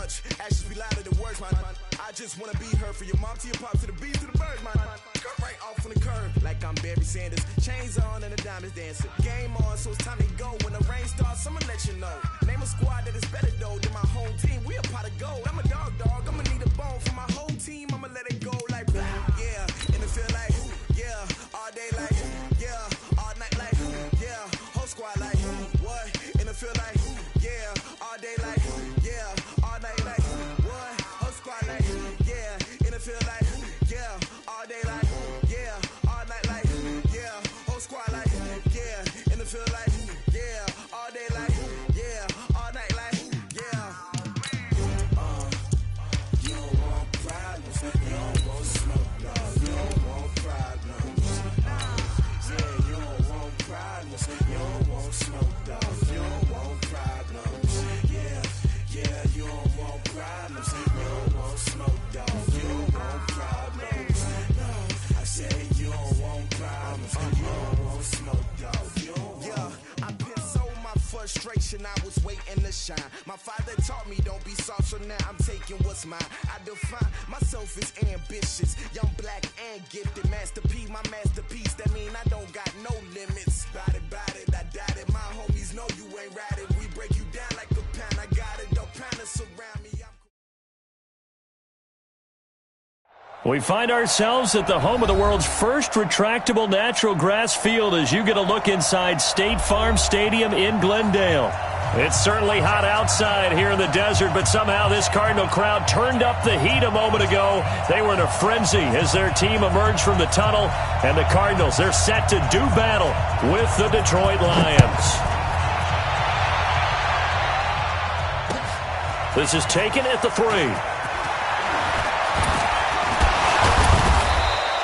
much. Actions be louder than words, man. I just wanna be her, for your mom to your pop to the beat to the birds, man. Cut right off on the curb like I'm Barry Sanders. Chains on and the diamonds dancing. Game on, so it's time to go. When the rain starts, I'ma let you know. Name a squad that is better though than my home team. We a pot of gold. I'm a dog. I'ma need a bone for my whole team. I'ma let it go like yeah, and it feel like yeah, all day like yeah, all night like yeah, whole squad like what? And it feel like yeah, all day like yeah, all night like what? Whole squad like yeah, and it feel like yeah, all day like yeah, all night like yeah, whole squad like yeah, and it feel like yeah, all day like yeah, all night like yeah. You don't want problems, you don't want smoke, dog. You don't want problems. Yeah, you don't want problems, you don't want smoke, dog. You don't want problems. Yeah, you don't want problems, you don't want smoke, dog. You don't want problems. No, I said you don't want problems, you don't want smoke, dog. You don't want. I pissed so my frustration, I was waiting to shine. My father taught me don't be soft, so now I'm taking what's mine. I define myself as ambitious, young, black, and gifted. Master P, my masterpiece, that mean I don't got no limits. Bout it, I doubt it. My homies know you ain't ride it. We break you down like a pound. I got it, don't pound it, surround me. We find ourselves at the home of the world's first retractable natural grass field as you get a look inside State Farm Stadium in Glendale. It's certainly hot outside here in the desert, but somehow this Cardinal crowd turned up the heat a moment ago. They were in a frenzy as their team emerged from the tunnel, and the Cardinals, they're set to do battle with the Detroit Lions. This is taken at the 3.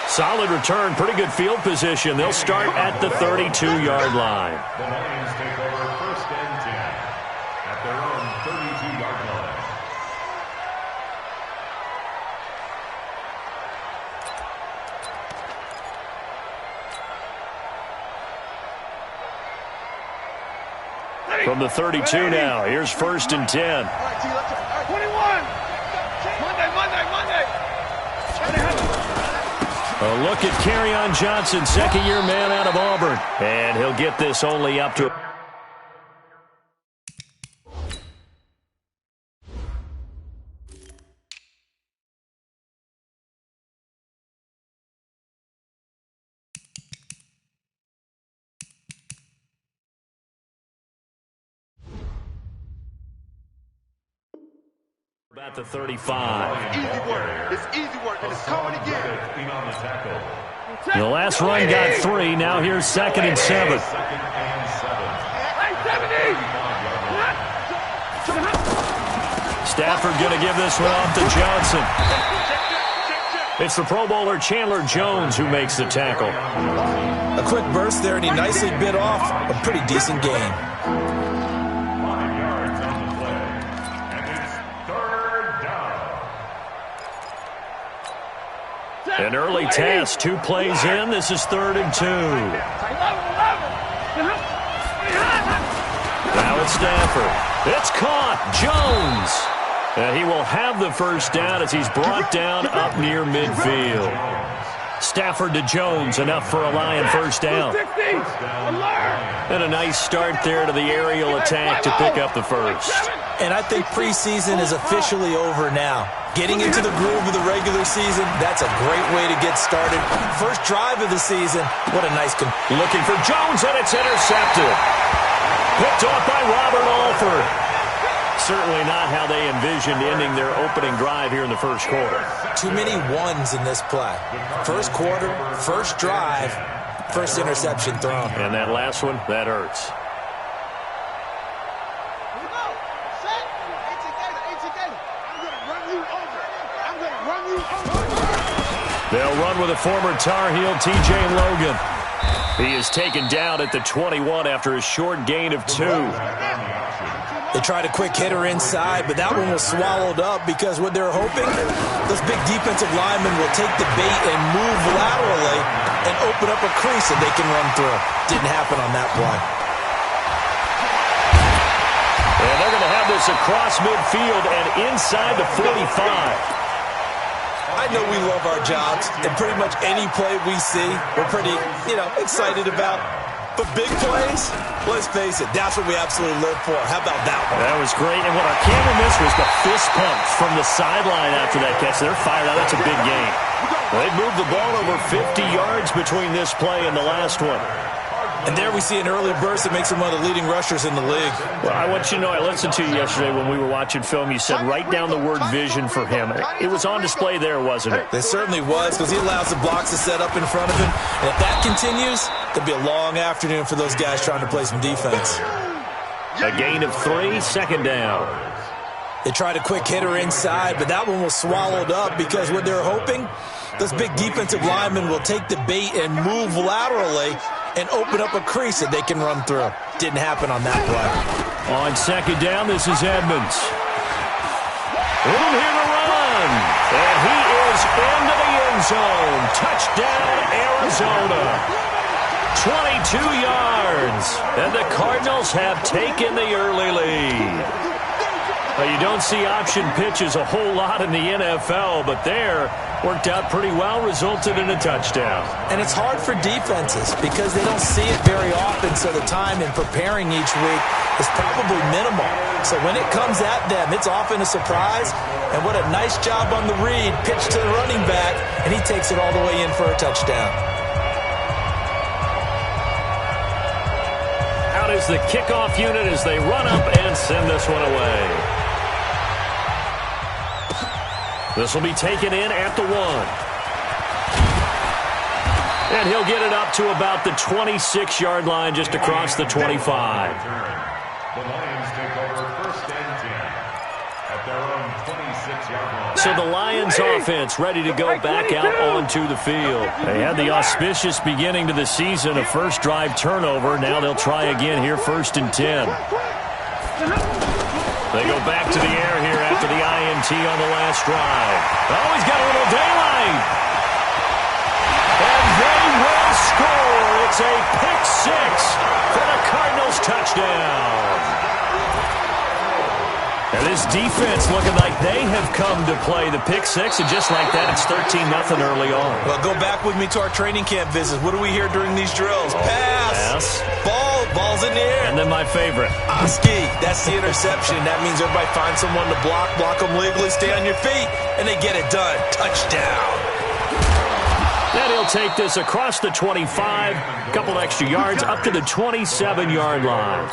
Solid return, pretty good field position. They'll start at the 32-yard line. The Lions take over 1st and 10 at their own 32-yard line. From the 32 now, here's 1st and 10. 21! Monday! A look at Kerryon Johnson, second-year man out of Auburn. And he'll get this only up to... About the 35. Easy work. It's easy work, and it's coming again. The last run got 3. Now here's 2nd and 7. Stafford going to give this one off to Johnson. It's the Pro Bowler Chandler Jones who makes the tackle. A quick burst there, and he nicely bit off a pretty decent gain. An early test, 2 plays in. This is 3rd and 2. Now it's Stafford. It's caught. Jones. And he will have the first down as he's brought down up near midfield. Stafford to Jones, enough for a Lion first down. And a nice start there to the aerial attack to pick up the first. And I think preseason is officially over now. Getting into the groove of the regular season, that's a great way to get started. First drive of the season, what a nice... Looking for Jones, and it's intercepted. Picked off by Robert Alford. Certainly not how they envisioned ending their opening drive here in the first quarter. Too many ones in this play. First quarter, first drive, first interception thrown. And that last one, that hurts. They'll run with a former Tar Heel, T.J. Logan. He is taken down at the 21 after a short gain of 2. They tried a quick hitter inside, but that one was swallowed up because what they're hoping, those big defensive linemen will take the bait and move laterally and open up a crease that they can run through. Didn't happen on that play. And they're going to have have this across midfield and inside the 45. I know we love our jobs, and pretty much any play we see, we're pretty, excited about. But big plays, let's face it, that's what we absolutely live for. How about that one? That was great, and what our camera missed was the fist pump from the sideline after that catch. They're fired out. That's a big gain. They moved the ball over 50 yards between this play and the last one. And there we see an early burst that makes him one of the leading rushers in the league. Well, I want you to know, I listened to you yesterday when we were watching film. You said write down the word vision for him. It was on display there, wasn't it? It certainly was, because he allows the blocks to set up in front of him. And if that continues, it'll be a long afternoon for those guys trying to play some defense. A gain of 3, second down. They tried a quick hitter inside, but that one was swallowed up because what they're hoping, those big defensive linemen will take the bait and move laterally and open up a crease that they can run through. Didn't happen on that play. On second down, this is Edmonds. Room here to run. And he is into the end zone. Touchdown, Arizona. 22 yards. And the Cardinals have taken the early lead. You don't see option pitches a whole lot in the NFL, but there worked out pretty well, resulted in a touchdown. And it's hard for defenses because they don't see it very often, so the time in preparing each week is probably minimal. So when it comes at them, it's often a surprise. And what a nice job on the read, pitch to the running back, and he takes it all the way in for a touchdown. Out is the kickoff unit as they run up and send this one away. This will be taken in at the 1. And he'll get it up to about the 26-yard line, just across the 25. The Lions take over first and 10 at their own 26-yard line. So the Lions offense ready to go back out onto the field. They had the auspicious beginning to the season, a first drive turnover. Now they'll try again here, first and 10. They go back to the air here after the INT on the last drive. Oh, he's got a little daylight. And they will score. It's a pick 6 for the Cardinals touchdown. And this defense looking like they have come to play the pick 6, and just like that, it's 13-0 early on. Well, go back with me to our training camp visits. What do we hear during these drills? Pass. Ball's in the air. And then my favorite. Oski, that's the interception. That means everybody finds someone to block them legally, stay on your feet, and they get it done. Touchdown. Then he'll take this across the 25, a couple extra yards, up to the 27-yard line.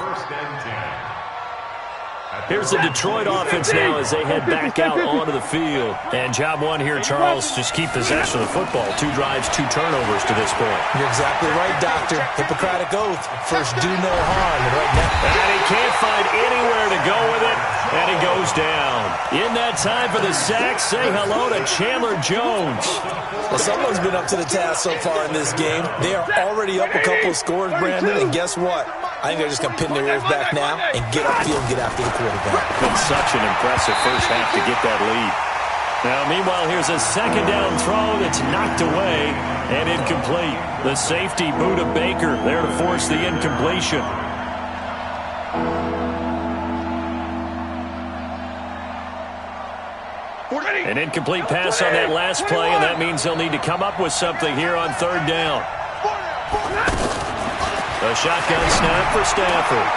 Here's the Detroit offense now as they head back out onto the field. And job one here, Charles, just keep possession of the football. 2 drives, 2 turnovers to this point. You're exactly right, Doctor. Hippocratic oath. First, do no harm. And right now, and he can't find anywhere to go with it, and he goes down. In that time for the sack, say hello to Chandler Jones. Well, someone's been up to the task so far in this game. They are already up a couple of scores, Brandon, and guess what? I think they're just going to pin their ears back now and get upfield and get after the quarterback. Been such an impressive first half to get that lead. Now, meanwhile, here's a second down throw that's knocked away and incomplete. The safety, Buda Baker, there to force the incompletion. An incomplete pass on that last play, and that means they'll need to come up with something here on third down. A shotgun snap for Stafford.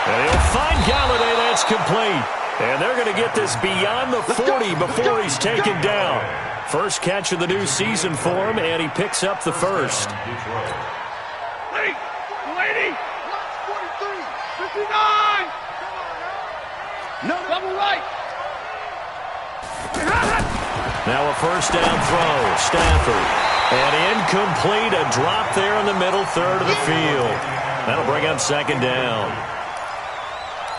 And he'll find Galladay. That's complete. And they're going to get this beyond the 40 before he's taken down. First catch of the new season for him, and he picks up the first. 280, 59. No, double right. Now a first down throw. Stafford. And incomplete. A drop there in the middle third of the field. That'll bring up second down.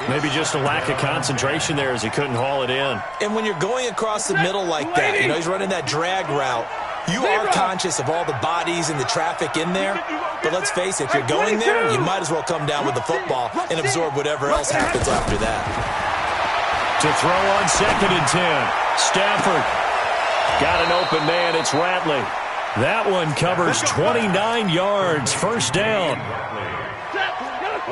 Maybe just a lack of concentration there as he couldn't haul it in. And when you're going across the middle like that, he's running that drag route, you are conscious of all the bodies and the traffic in there. But let's face it, if you're going there, you might as well come down with the football and absorb whatever else happens after that. To throw on second and 10. Stafford got an open man. It's Ratley. That one covers 29 yards. First down.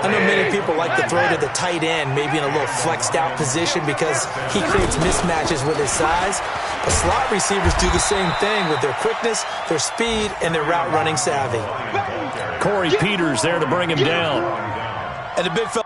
I know many people like to throw to the tight end, maybe in a little flexed out position because he creates mismatches with his size. But slot receivers do the same thing with their quickness, their speed, and their route running savvy. Corey Peters there to bring him down. And the big fella.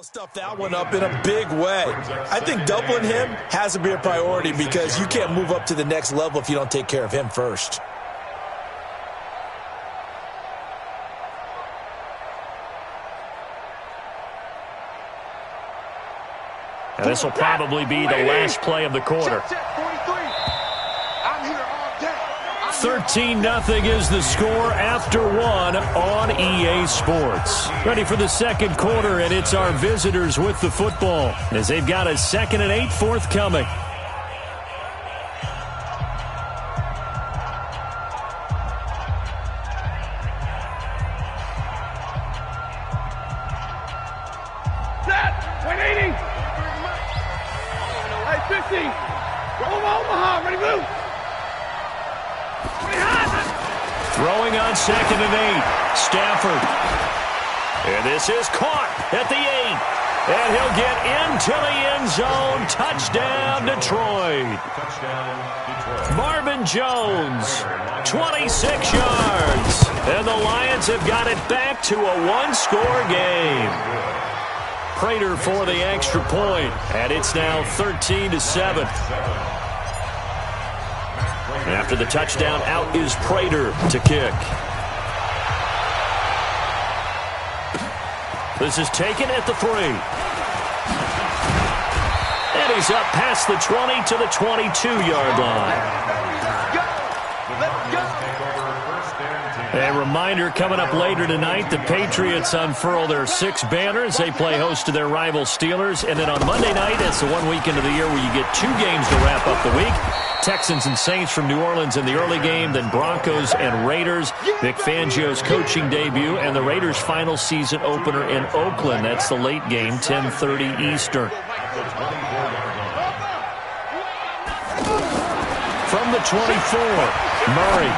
Stuffed that one up in a big way. I think doubling him has to be a priority because you can't move up to the next level if you don't take care of him first. And this will probably be the last play of the quarter. 13-0 is the score after one on EA Sports. Ready for the second quarter, and it's our visitors with the football as they've got a 2nd and 8 forthcoming. Set! 180! Hey, 50! Go Omaha! Ready, move! Throwing on 2nd and 8. Stafford. And this is caught at the 8. And he'll get into the end zone. Touchdown, Detroit. Marvin Jones, 26 yards. And the Lions have got it back to a one-score game. Prater for the extra point. And it's now 13-7. After the touchdown, out is Prater to kick. This is taken at the 3. And he's up past the 20 to the 22-yard line. A reminder, coming up later tonight, the Patriots unfurl their 6 banners. They play host to their rival Steelers. And then on Monday night, it's the one weekend of the year where you get 2 games to wrap up the week. Texans and Saints from New Orleans in the early game, then Broncos and Raiders. Vic Fangio's coaching debut, and the Raiders' final season opener in Oakland. That's the late game, 10:30 Eastern. From the 24, Murray.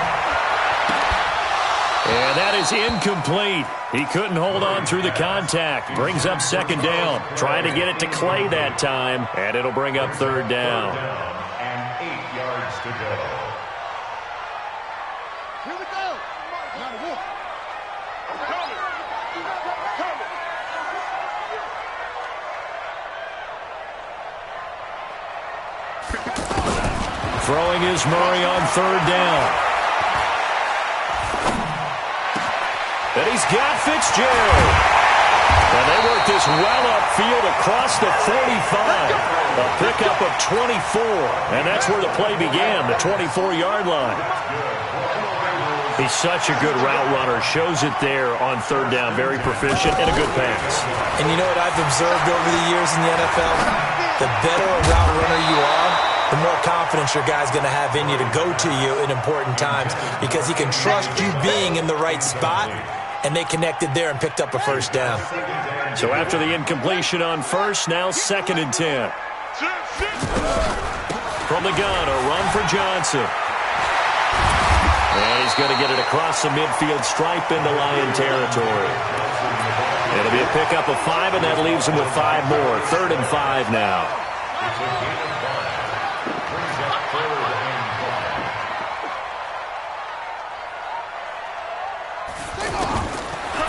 And that is incomplete. He couldn't hold on through the contact. Brings up 2nd down. Trying to get it to Clay that time, and it'll bring up 3rd down. To go. Here we go. Throwing is Murray on 3rd down. And he's got Fitzgerald. And they work this well upfield across the 45. A pickup of 24. And that's where the play began, the 24-yard line. He's such a good route runner. Shows it there on 3rd down. Very proficient and a good pass. And you know what I've observed over the years in the NFL? The better a route runner you are, the more confidence your guy's going to have in you to go to you in important times because he can trust you being in the right spot. And they connected there and picked up a 1st down. So after the incompletion on 1st, now 2nd and 10. From the gun, a run for Johnson. And he's going to get it across the midfield stripe into Lion territory. It'll be a pickup of 5, and that leaves him with 5 more. 3rd and 5 now.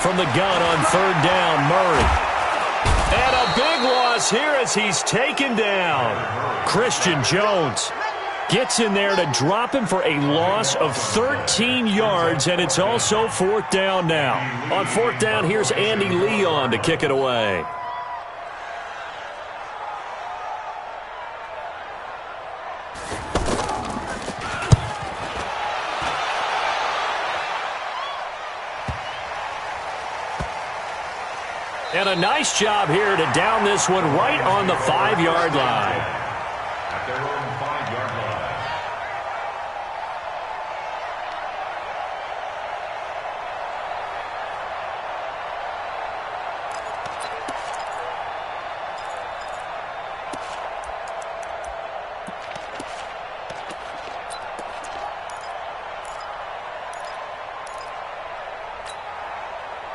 From the gun on 3rd down, Murray. And a big loss here as he's taken down. Christian Jones gets in there to drop him for a loss of 13 yards, and it's also 4th down now. On 4th down, here's Andy Leon to kick it away. And a nice job here to down this one right on the 5-yard line. At their own 5-yard line.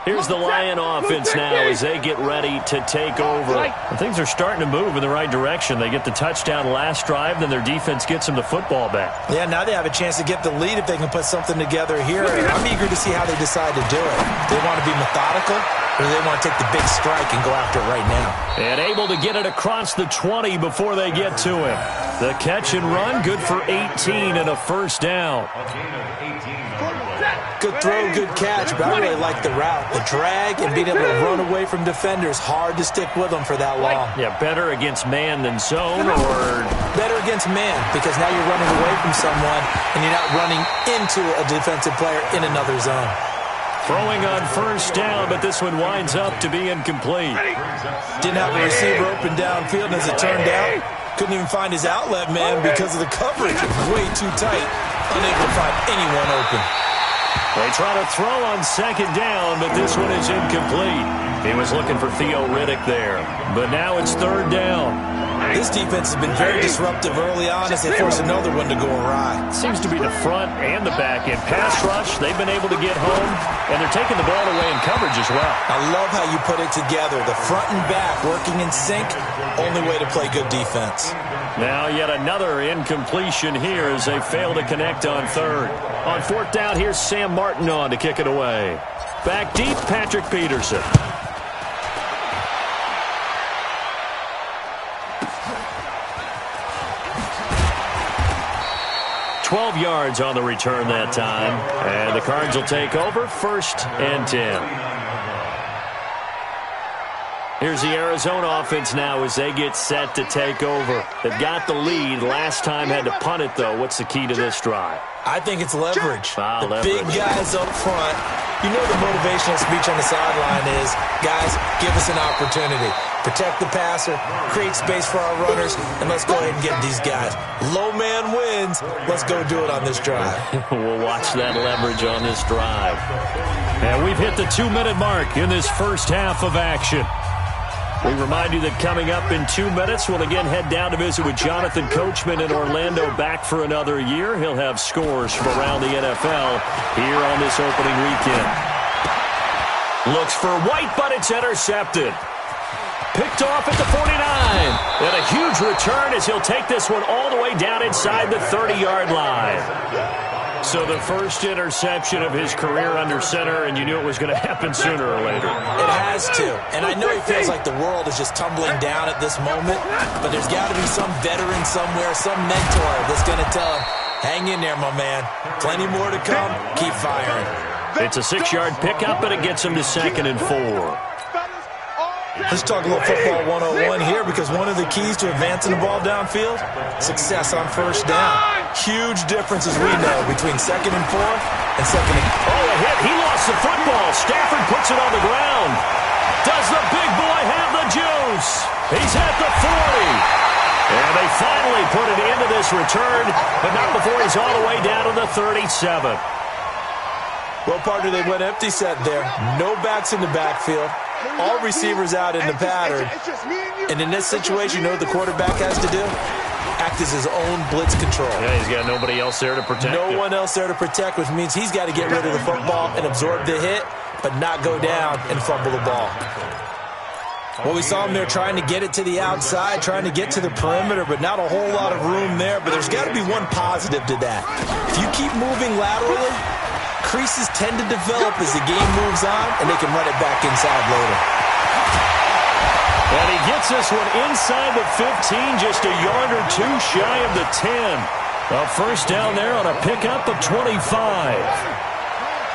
Here's the Lion offense now as they get ready to take over. And things are starting to move in the right direction. They get the touchdown last drive, then their defense gets them the football back. Yeah, now they have a chance to get the lead if they can put something together here. I'm eager to see how they decide to do it. Do they want to be methodical, or do they want to take the big strike and go after it right now? And able to get it across the 20 before they get to him. The catch and run, good for 18 and a first down. A gain of 18 on the play. Good throw, good catch, but I really like the route. The drag and being able to run away from defenders, hard to stick with them for that long. Yeah, better against man than zone, or better against man, because now you're running away from someone and you're not running into a defensive player in another zone. throwing on first down, but this one winds up to be incomplete. Didn't have a receiver open downfield, and as it turned out, couldn't even find his outlet man because of the coverage. Way too tight, unable to find anyone open. They try to throw on second down, but this one is incomplete. He was looking for Theo Riddick there, but now it's third down. This defense has been very disruptive early on as they force another one to go awry. Seems to be the front and the back end. Pass rush, they've been able to get home, and they're taking the ball away in coverage as well. I love how you put it together. The front and back working in sync, only way to play good defense. Now yet another incompletion here as they fail to connect on third. On fourth down, here's Sam Martin on to kick it away. Back deep, Patrick Peterson. 12 yards on the return that time. And the Cards will take over, 1st and 10. Here's the Arizona offense now as they get set to take over. They've got the lead. Last time had to punt it, though. What's the key to this drive? I think it's leverage. The leverage. Big guys up front. You know the motivational speech on the sideline is, guys, give us an opportunity. Protect the passer, create space for our runners, and let's go ahead and get these guys. Low man wins. Let's go do it on this drive. We'll watch that leverage on this drive. And we've hit the 2-minute mark in this first half of action. We remind you that coming up in 2 minutes, we'll again head down to visit with Jonathan Coachman in Orlando, back for another year. He'll have scores from around the NFL here on this opening weekend. Looks for White, but it's intercepted. Picked off at the 49. And a huge return as he'll take this one all the way down inside the 30-yard line. So the first interception of his career under center, and you knew it was going to happen sooner or later. It has to. And I know he feels like the world is just tumbling down at this moment, but there's got to be some veteran somewhere, some mentor that's going to tell him, hang in there, my man. Plenty more to come. Keep firing. It's a 6-yard pickup, and it gets him to 2nd and 4. Let's talk a little football 101 here, because one of the keys to advancing the ball downfield, success on first down. Huge difference, as we know, between 2nd and 4th and 2nd and... Oh, a hit. He lost the football. Stafford puts it on the ground. Does the big boy have the juice? He's at the 40. And they finally put it into this return, but not before he's all the way down to the 37. Well, partner, they went empty set there. No backs in the backfield. All receivers out in the pattern. And in this situation, you know what the quarterback has to do? Act as his own blitz control. Yeah, he's got nobody else there to protect him. No one else there to protect, which means he's got to get rid of the football and absorb the hit, but not go down and fumble the ball. Well, we saw him there trying to get it to the outside, trying to get to the perimeter, but not a whole lot of room there. But there's got to be one positive to that. If you keep moving laterally, creases tend to develop as the game moves on, and they can run it back inside later. And he gets this one inside the 15, just a yard or two shy of the 10. A first down there on a pickup of 25.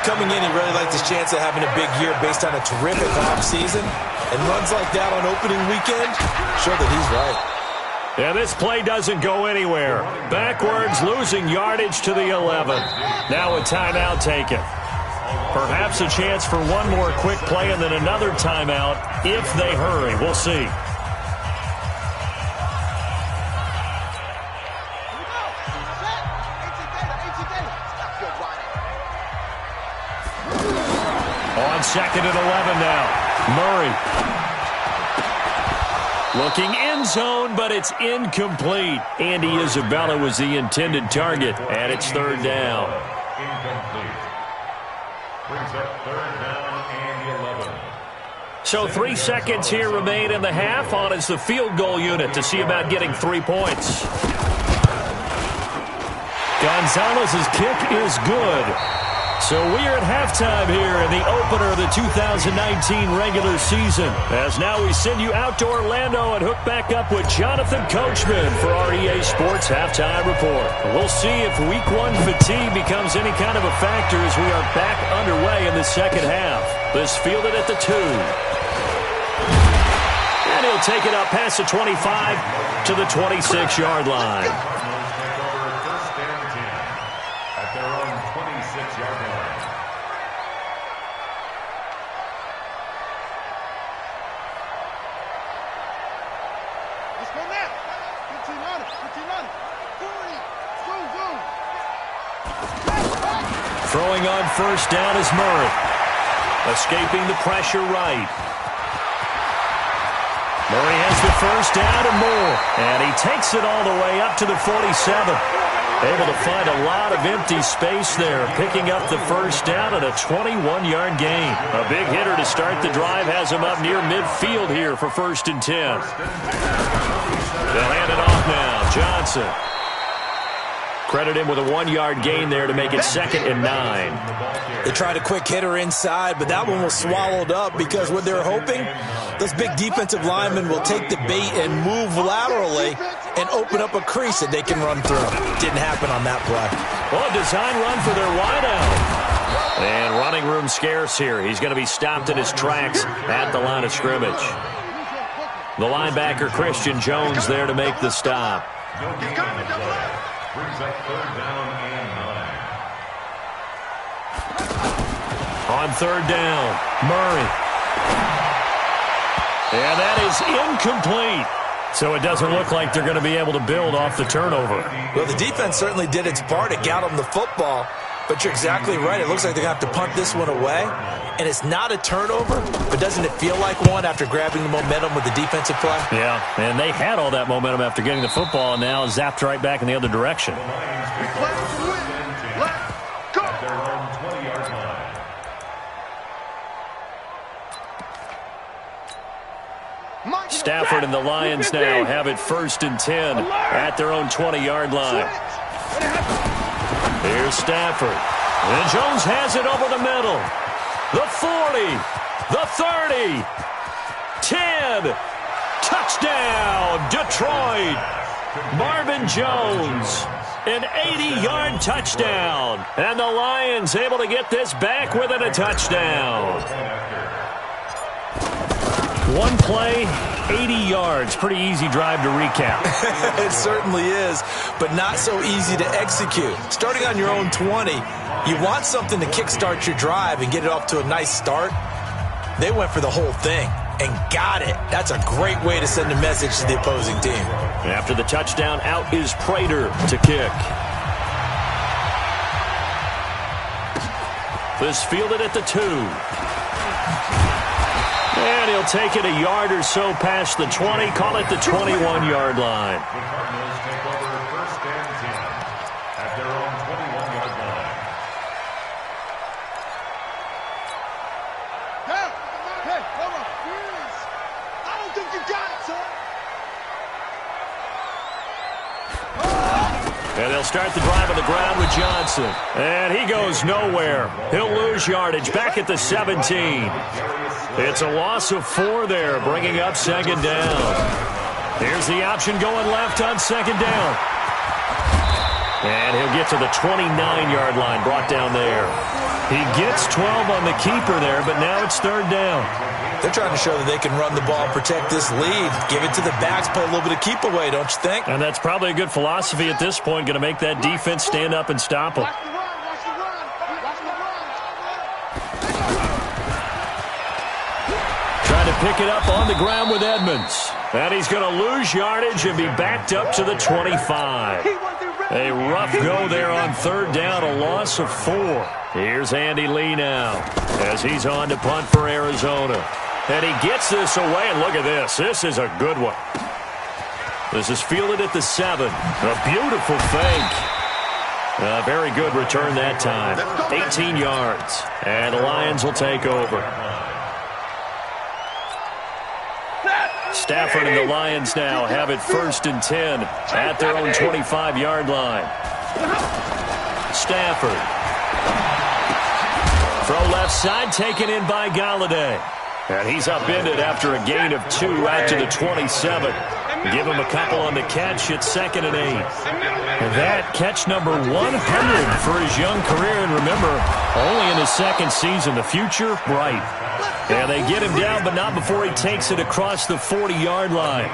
Coming in, he really liked his chance of having a big year based on a terrific offseason. And runs like that on opening weekend show that he's right. Yeah, this play doesn't go anywhere. Backwards, losing yardage to the 11. Now a timeout taken. Perhaps a chance for one more quick play and then another timeout if they hurry. We'll see. On 2nd and 11 now. Murray. Looking end zone, but it's incomplete. Andy Isabella was the intended target, and it's 3rd down. Incomplete. Brings up 3rd down and 11. So 3 seconds here remain in the half. On is the field goal unit to see about getting 3 points. Gonzalez's kick is good. So we are at halftime here in the opener of the 2019 regular season. As now we send you out to Orlando and hook back up with Jonathan Coachman for our EA Sports Halftime Report. We'll see if Week 1 fatigue becomes any kind of a factor as we are back underway in the second half. This fielded at the 2. And he'll take it up past the 25 to the 26-yard line. Throwing on 1st down is Murray. Escaping the pressure right. Murray has the 1st down and more. And he takes it all the way up to the 47. Able to find a lot of empty space there. Picking up the 1st down and a 21-yard gain. A big hitter to start the drive has him up near midfield here for 1st and 10. They'll hand it off now. Johnson. Credit him with a 1-yard gain there to make it 2nd and 9. They tried a quick hitter inside, but that one was swallowed up because what they're hoping, those big defensive linemen will take the bait and move laterally and open up a crease that they can run through. Didn't happen on that play. Well, a design run for their wideout. And running room scarce here. He's going to be stopped in his tracks at the line of scrimmage. The linebacker, Christian Jones, there to make the stop. Brings up 3rd down and 9. On 3rd down, Murray. And that is incomplete. So it doesn't look like they're going to be able to build off the turnover. Well, the defense certainly did its part. It got them the football. But you're exactly right. It looks like they're going to have to punt this one away. And it's not a turnover, but doesn't it feel like one after grabbing the momentum with the defensive play? Yeah, and they had all that momentum after getting the football and now zapped right back in the other direction. Stafford and the Lions now have it 1st and 10 at their own 20-yard line. Here's Stafford. And Jones has it over the middle. The 40. The 30. 10. Touchdown, Detroit. Marvin Jones. An 80-yard touchdown. And the Lions able to get this back within a touchdown. One play, 80 yards. Pretty easy drive to recap. It certainly is, but not so easy to execute. Starting on your own 20, you want something to kickstart your drive and get it off to a nice start. They went for the whole thing and got it. That's a great way to send a message to the opposing team. After the touchdown, out is Prater to kick. This fielded at the 2. And he'll take it a yard or so past the 20, call it the 21-yard line. The Cardinals take over 1st and 10 at their own 21-yard line. Hey, hold on. I don't think you got it, son. And they'll start the drive on the ground with Johnson. And he goes nowhere. He'll lose yardage back at the 17. It's a loss of 4 there, bringing up 2nd down. Here's the option going left on 2nd down. And he'll get to the 29-yard line, brought down there. He gets 12 on the keeper there, but now it's 3rd down. They're trying to show that they can run the ball, protect this lead, give it to the backs, play a little bit of keep away, don't you think? And that's probably a good philosophy at this point, going to make that defense stand up and stop them. pick it up on the ground with Edmonds. And he's going to lose yardage and be backed up to the 25. A rough go there on third down, a loss of 4. Here's Andy Lee now as he's on to punt for Arizona. And he gets this away, and look at this. This is a good one. This is fielded at the 7. A beautiful fake. A very good return that time. 18 yards. And the Lions will take over. Stafford and the Lions now have it 1st and 10 at their own 25-yard line. Stafford. Throw left side, taken in by Galladay. And he's upended after a gain of 2 out to the 27. Give him a couple on the catch. It's 2nd and 8. And that catch number 100 for his young career. And remember, only in his 2nd season. The future, bright. And they get him down, but not before he takes it across the 40-yard line.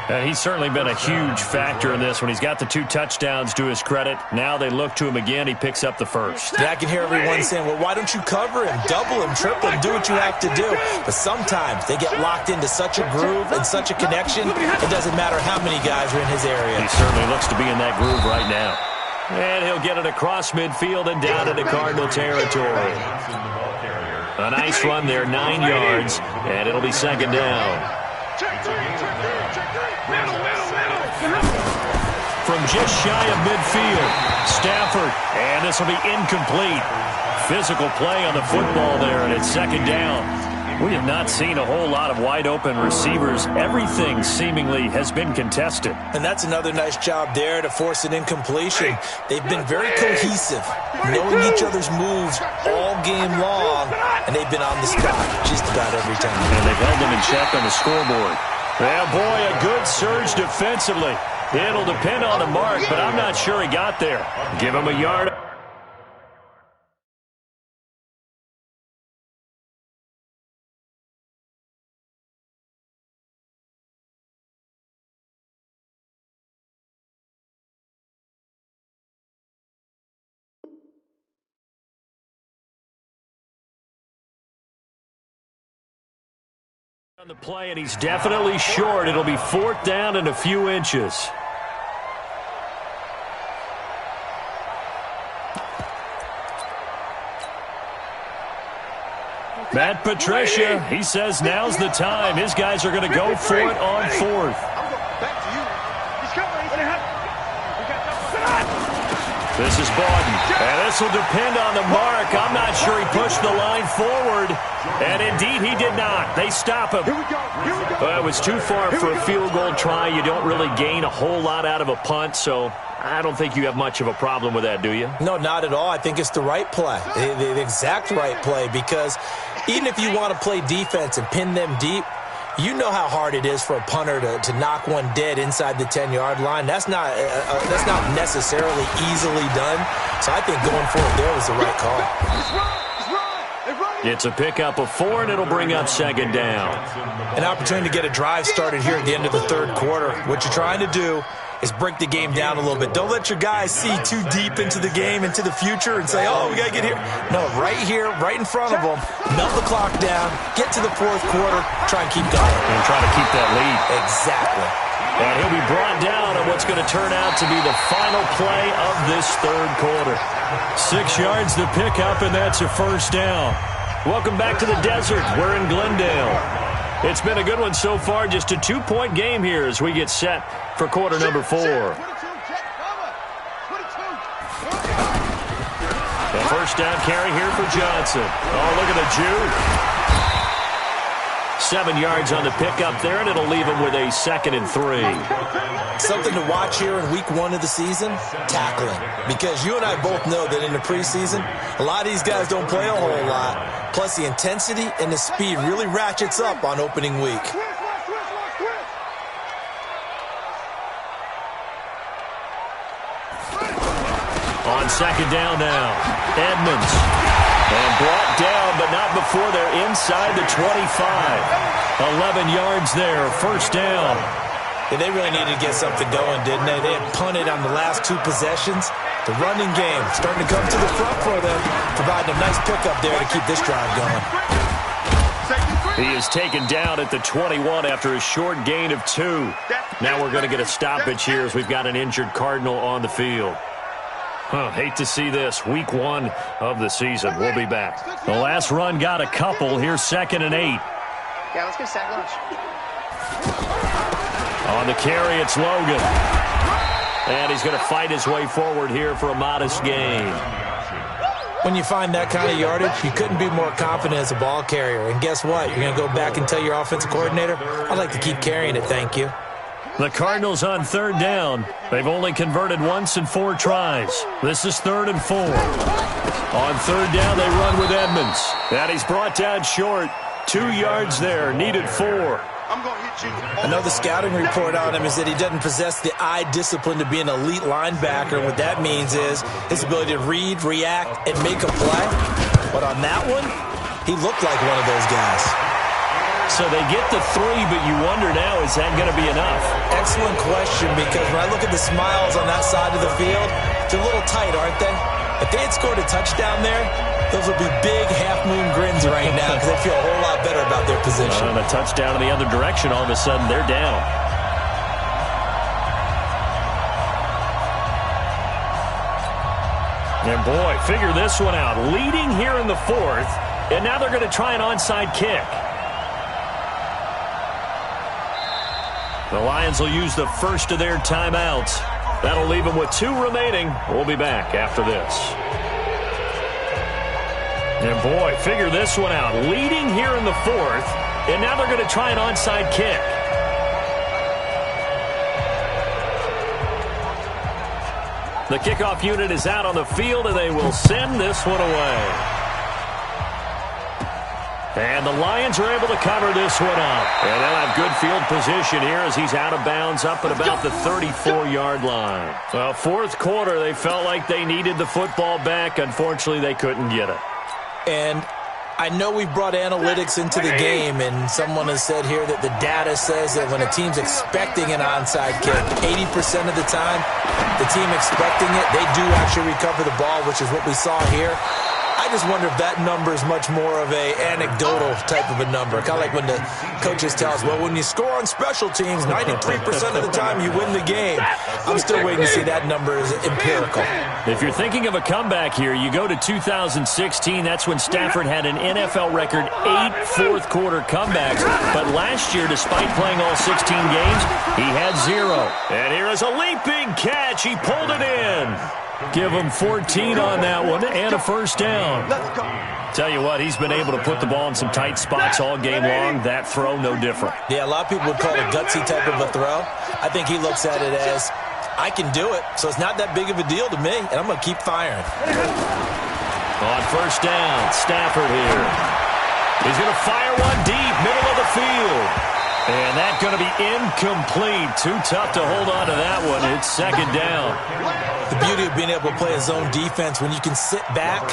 And he's certainly been a huge factor in this when he's got the 2 touchdowns to his credit. Now they look to him again. He picks up the 1st. Yeah, I can hear everyone saying, well, why don't you cover him, double him, triple him, do what you have to do. But sometimes they get locked into such a groove and such a connection, it doesn't matter how many guys are in his area. He certainly looks to be in that groove right now. And he'll get it across midfield and down into Cardinal territory. A nice run there, 9 yards, and it'll be 2nd down. From just shy of midfield, Stafford, and this will be incomplete. Physical play on the football there, and it's 2nd down. We have not seen a whole lot of wide-open receivers. Everything seemingly has been contested. And that's another nice job there to force an incompletion. They've been very cohesive, knowing each other's moves all game long, and they've been on the spot just about every time. And they've held them in check on the scoreboard. Yeah, boy, a good surge defensively. It'll depend on the mark, but I'm not sure he got there. Give him a yard. On the play, and he's definitely short. It'll be 4th down and a few inches. Matt Patricia, he says now's the time. His guys are going to go for it on 4th. This is Bawden, and this will depend on the mark. I'm not sure he pushed the line forward, and indeed he did not. They stop him. Well, it was too far for a field goal try. You don't really gain a whole lot out of a punt, so I don't think you have much of a problem with that, do you? No, not at all. I think it's the right play, the exact right play, because even if you want to play defense and pin them deep, you know how hard it is for a punter to knock one dead inside the 10-yard line. That's not necessarily easily done. So I think going for it there was the right call. It's a pickup of 4, and it'll bring up 2nd down. An opportunity to get a drive started here at the end of the 3rd quarter. What you're trying to do is break the game down a little bit. Don't let your guys see too deep into the game, into the future, and say, oh, we got to get here. No, right here, right in front of them, melt the clock down, get to the 4th quarter, try and keep going. And try to keep that lead. Exactly. And he'll be brought down on what's going to turn out to be the final play of this 3rd quarter. 6 yards to pick up, and that's a 1st down. Welcome back to the desert. We're in Glendale. It's been a good one so far. Just a 2-point game here as we get set for quarter number 4. The 1st down carry here for Johnson. Oh, look at the juke. 7 yards on the pickup there, and it'll leave him with a 2nd and 3. Something to watch here in week 1 of the season, tackling. Because you and I both know that in the preseason, a lot of these guys don't play a whole lot. Plus, the intensity and the speed really ratchets up on opening week. On 2nd down now, Edmonds. And brought down, but not before they're inside the 25. 11 yards there, 1st down. Yeah, they really needed to get something going, didn't they? They had punted on the last 2 possessions. The running game starting to come to the front for them, providing a nice pickup there to keep this drive going. He is taken down at the 21 after a short gain of 2. Now we're going to get a stoppage here as we've got an injured Cardinal on the field. Hate to see this. Week 1 of the season. We'll be back. The last run got a couple. Here's 2nd and 8. Yeah, let's get sack lunch. On the carry, it's Logan. And he's going to fight his way forward here for a modest gain. When you find that kind of yardage, you couldn't be more confident as a ball carrier. And guess what? You're going to go back and tell your offensive coordinator, I'd like to keep carrying it, thank you. The Cardinals on 3rd down. They've only converted once in 4 tries. This is 3rd and 4. On 3rd down, they run with Edmonds. And he's brought down short. 2 yards there, needed 4. I know the scouting report on him is that he doesn't possess the eye discipline to be an elite linebacker. And what that means is his ability to read, react, and make a play. But on that one, he looked like one of those guys. So they get the 3, but you wonder now, is that going to be enough? Excellent question, because when I look at the smiles on that side of the field, they're a little tight, aren't they? If they had scored a touchdown there, those would be big half-moon grins right now because they feel a whole lot better about their position. And a touchdown in the other direction, all of a sudden they're down. And boy, figure this one out. Leading here in the 4th, and now they're going to try an onside kick. The Lions will use the first of their timeouts. That'll leave them with 2 remaining. We'll be back after this. And boy, figure this one out. Leading here in the 4th, and now they're going to try an onside kick. The kickoff unit is out on the field, and they will send this one away. And the Lions are able to cover this one up. And they'll have good field position here as he's out of bounds up at about the 34-yard line. Well, 4th quarter, they felt like they needed the football back. Unfortunately, they couldn't get it. And I know we've brought analytics into the game, and someone has said here that the data says that when a team's expecting an onside kick, 80% of the time, the team expecting it, they do actually recover the ball, which is what we saw here. I just wonder if that number is much more of a anecdotal type of a number. Kind of like when the coaches tell us, well, when you score on special teams, 93% of the time you win the game. I'm still waiting to see that number is empirical. If you're thinking of a comeback here, you go to 2016. That's when Stafford had an NFL record 8 fourth-quarter comebacks. But last year, despite playing all 16 games, he had 0. And here is a leaping catch. He pulled it in. Give him 14 on that one and a first down. Tell you what, he's been able to put the ball in some tight spots all game long. That throw, no different. Yeah, a lot of people would call it a gutsy type of a throw. I think he looks at it as, I can do it, so it's not that big of a deal to me, and I'm going to keep firing. On first down, Stafford here. He's going to fire one deep, middle of the field. And that's going to be incomplete. Too tough to hold on to that one. It's 2nd down. The beauty of being able to play a zone defense, when you can sit back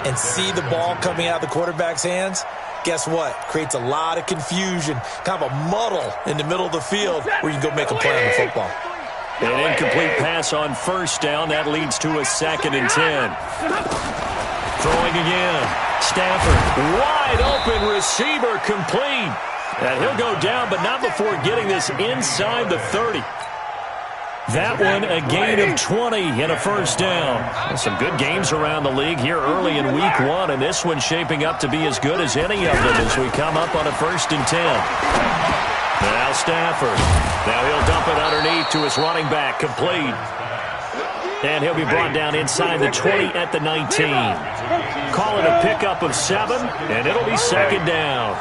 and see the ball coming out of the quarterback's hands, guess what? Creates a lot of confusion, kind of a muddle in the middle of the field where you can go make a play on the football. An incomplete pass on first down. That leads to a 2nd and 10. Throwing again. Stafford, wide open receiver, complete. And he'll go down, but not before getting this inside the 30. That one, a gain of 20 and a first down. And some good games around the league here early in week 1, and this one's shaping up to be as good as any of them as we come up on a 1st and 10. Now Stafford. Now he'll dump it underneath to his running back, complete. And he'll be brought down inside the 20 at the 19. Call it a pickup of 7, and it'll be 2nd down.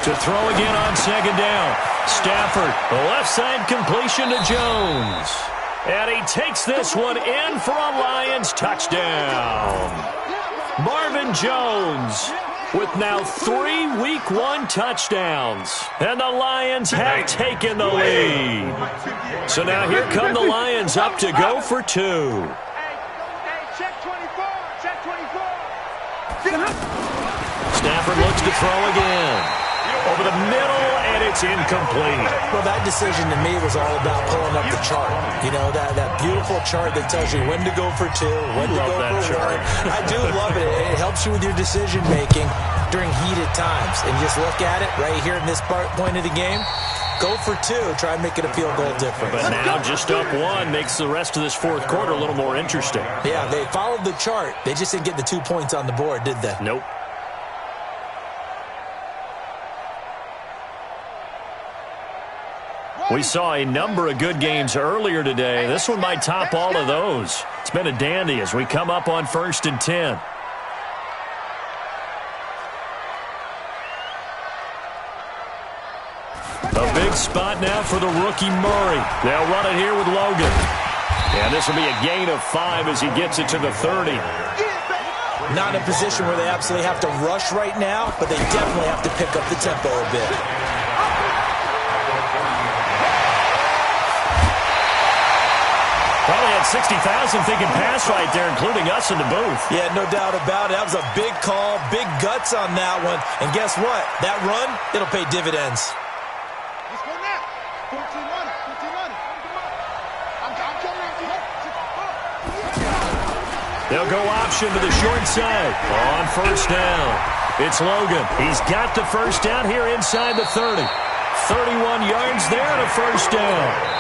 To throw again on 2nd down. Stafford, the left side completion to Jones. And he takes this one in for a Lions touchdown. Marvin Jones with now 3 week 1 touchdowns. And the Lions have taken the lead. So now here come the Lions up to go for 2. Check 24. Check 24. Stafford looks to throw again. Over the middle, and it's incomplete. Well, that decision to me was all about pulling up the chart. You know, that beautiful chart that tells you when to go for two, when to go for one. I do love it. It helps you with your decision-making during heated times. And just look at it right here in this point of the game. Go for two. Try and make it a field goal difference. But now just up one makes the rest of this fourth quarter a little more interesting. Yeah, they followed the chart. They just didn't get the 2 points on the board, did they? Nope. We saw a number of good games earlier today. This one might top all of those. It's been a dandy as we come up on 1st and 10. A big spot now for the rookie Murray. They'll run it here with Logan. And this will be a gain of 5 as he gets it to the 30. Not in a position where they absolutely have to rush right now, but they definitely have to pick up the tempo a bit. Probably had 60,000 thinking pass right there, including us in the booth. Yeah, no doubt about it. That was a big call, big guts on that one. And guess what? That run, it'll pay dividends. Let's go now. 14 running. 14 running. I'm coming after you. They'll go option to the short side on 1st down. It's Logan. He's got the 1st down here inside the 30. 31 yards there and a 1st down.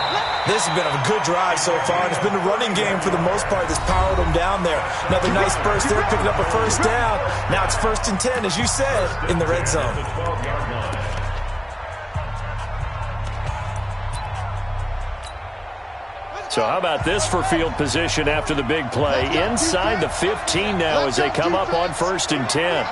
This has been a good drive so far. It's been a running game for the most part that's powered them down there. Another nice burst there, picking up a 1st down. Now it's 1st and 10, as you said, in the red zone. So how about this for field position after the big play? Inside the 15 now as they come up on 1st and 10.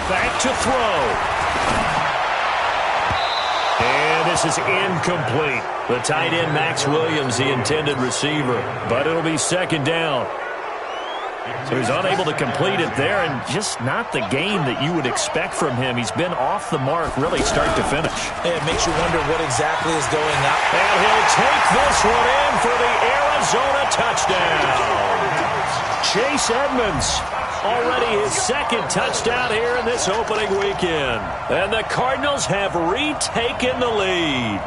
Back to throw. And this is incomplete. The tight end, Max Williams, the intended receiver. But it'll be 2nd down. So he's unable to complete it there, and just not the game that you would expect from him. He's been off the mark really start to finish. It makes you wonder what exactly is going on. And he'll take this one in for the Arizona touchdown. Chase Edmonds. Already his 2nd touchdown here in this opening weekend. And the Cardinals have retaken the lead.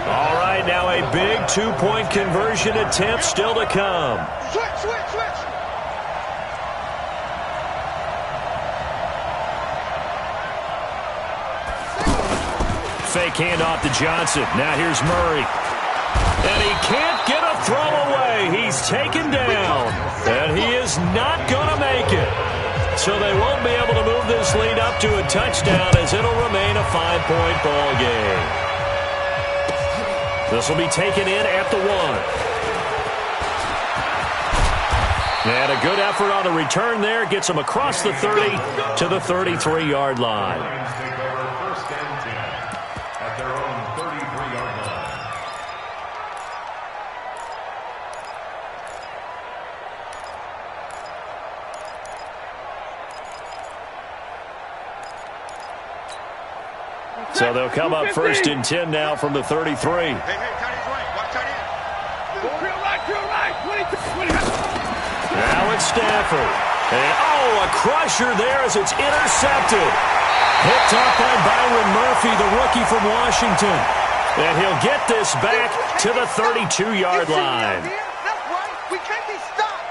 All right, now a big 2-point conversion attempt still to come. Switch. Fake handoff to Johnson. Now here's Murray. And he can't get a throw away. He's taken down. And he is not going to make it. So they won't be able to move this lead up to a touchdown as it'll remain a 5-point ball game. This will be taken in at the 1. And a good effort on the return there. Gets him across the 30 to the 33-yard line. So they'll come up 1st and 10 now from the 33. Hey, tight end right. Watch tight end. Real right. 20. Now it's Stafford. And, a crusher there as it's intercepted. Picked up by Byron Murphy, the rookie from Washington. And he'll get this back to the 32-yard line. That's right. We can't be stopped.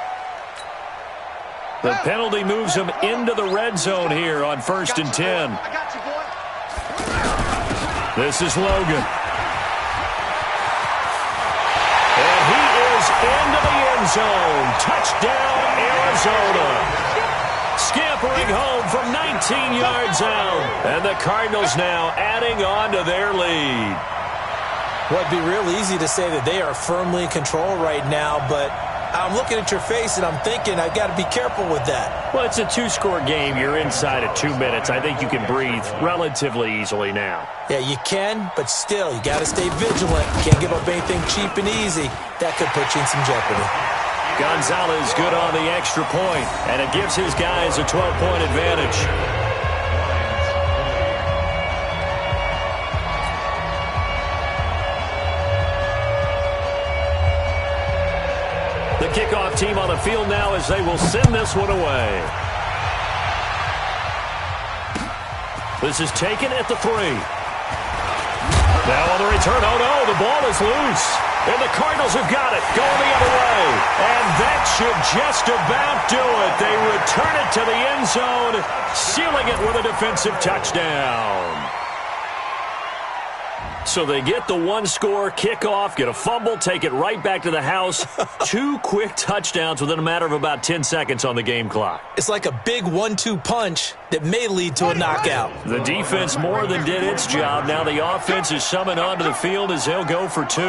The penalty moves him into the red zone here on 1st and 10. I got you, boy. This is Logan. And he is into the end zone. Touchdown, Arizona. Scampering home from 19 yards out. And the Cardinals now adding on to their lead. Well, it'd be real easy to say that they are firmly in control right now, but I'm looking at your face and I'm thinking I've got to be careful with that. Well, it's a 2-score game. You're inside of 2 minutes. I think you can breathe relatively easily now. Yeah, you can, but still, you got to stay vigilant. Can't give up anything cheap and easy. That could put you in some jeopardy. Gonzalez good on the extra point, and it gives his guys a 12-point advantage. kickoff team on the field now as they will send this one away. This is taken at the 3. Now on the return, oh no, the ball is loose. And the Cardinals have got it, going the other way. And that should just about do it. They return it to the end zone, sealing it with a defensive touchdown. So they get the one-score kickoff, get a fumble, take it right back to the house. 2 quick touchdowns within a matter of about 10 seconds on the game clock. It's like a big 1-2 punch that may lead to a knockout. The defense more than did its job. Now the offense is summoned onto the field as they'll go for 2.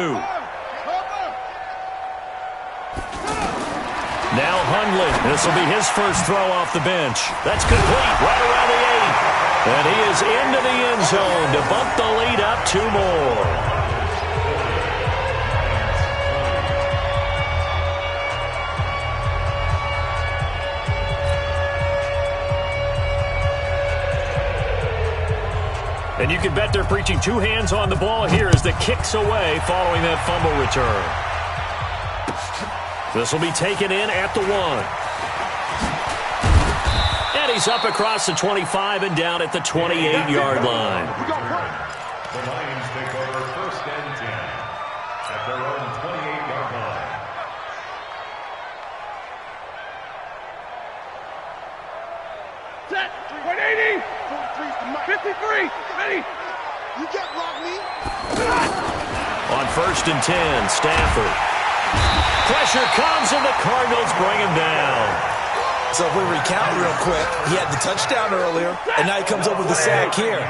Now Hundley. This will be his first throw off the bench. That's complete right around the 8. And he is into the end zone to bump the lead up 2 more. And you can bet they're preaching 2 hands on the ball here as the kick's away following that fumble return. This will be taken in at the 1. And he's up across the 25 and down at the 28-yard line. The Lions take over 1st and 10 at their own 28-yard line. Set. 180. 53. Ready. You can't block me. On 1st and 10, Stafford. Pressure comes and the Cardinals bring him down. So if we recount real quick, he had the touchdown earlier, and now he comes up with the sack here.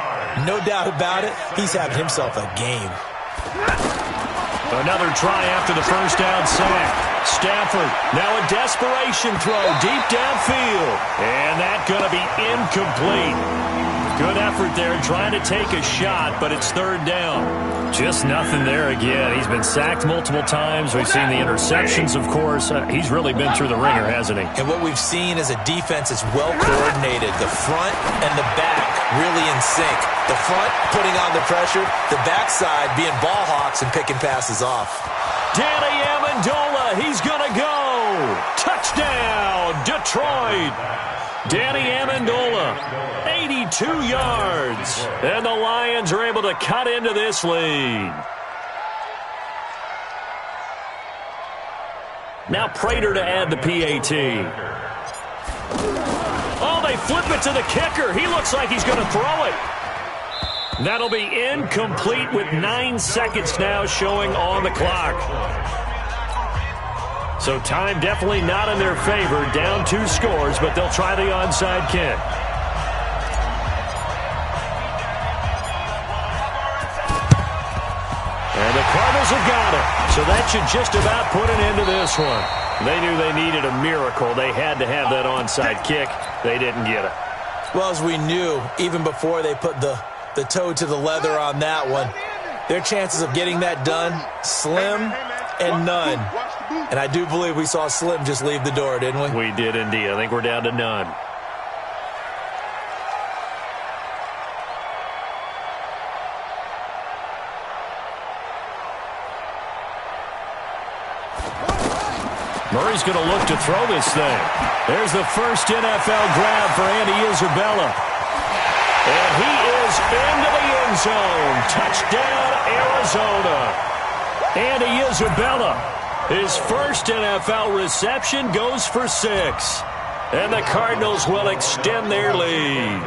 No doubt about it, he's having himself a game. Another try after the first down sack. Stafford, now a desperation throw deep downfield. And that's going to be incomplete. Good effort there trying to take a shot, but it's 3rd down. Just nothing there again. He's been sacked multiple times. We've seen the interceptions, of course. He's really been through the ringer, hasn't he? And what we've seen is a defense that's well coordinated. The front and the back really in sync. The front putting on the pressure, the backside being ball hawks and picking passes off. Danny Amendola, he's going to go. Touchdown, Detroit. Danny Amendola, 82 yards. And the Lions are able to cut into this lead. Now Prater to add the PAT. Oh, they flip it to the kicker. He looks like he's going to throw it. That'll be incomplete with 9 seconds now showing on the clock. So time definitely not in their favor. Down 2 scores, but they'll try the onside kick. And the Cardinals have got it. So that should just about put an end to this one. They knew they needed a miracle. They had to have that onside kick. They didn't get it. Well, as we knew, even before they put the toe to the leather on that one, their chances of getting that done, slim and none. And I do believe we saw Slim just leave the door, didn't we? We did indeed. I think we're down to none. Murray's going to look to throw this thing. There's the first NFL grab for Andy Isabella. And he is into the end zone. Touchdown, Arizona. Andy Isabella, his first NFL reception, goes for 6. And the Cardinals will extend their lead.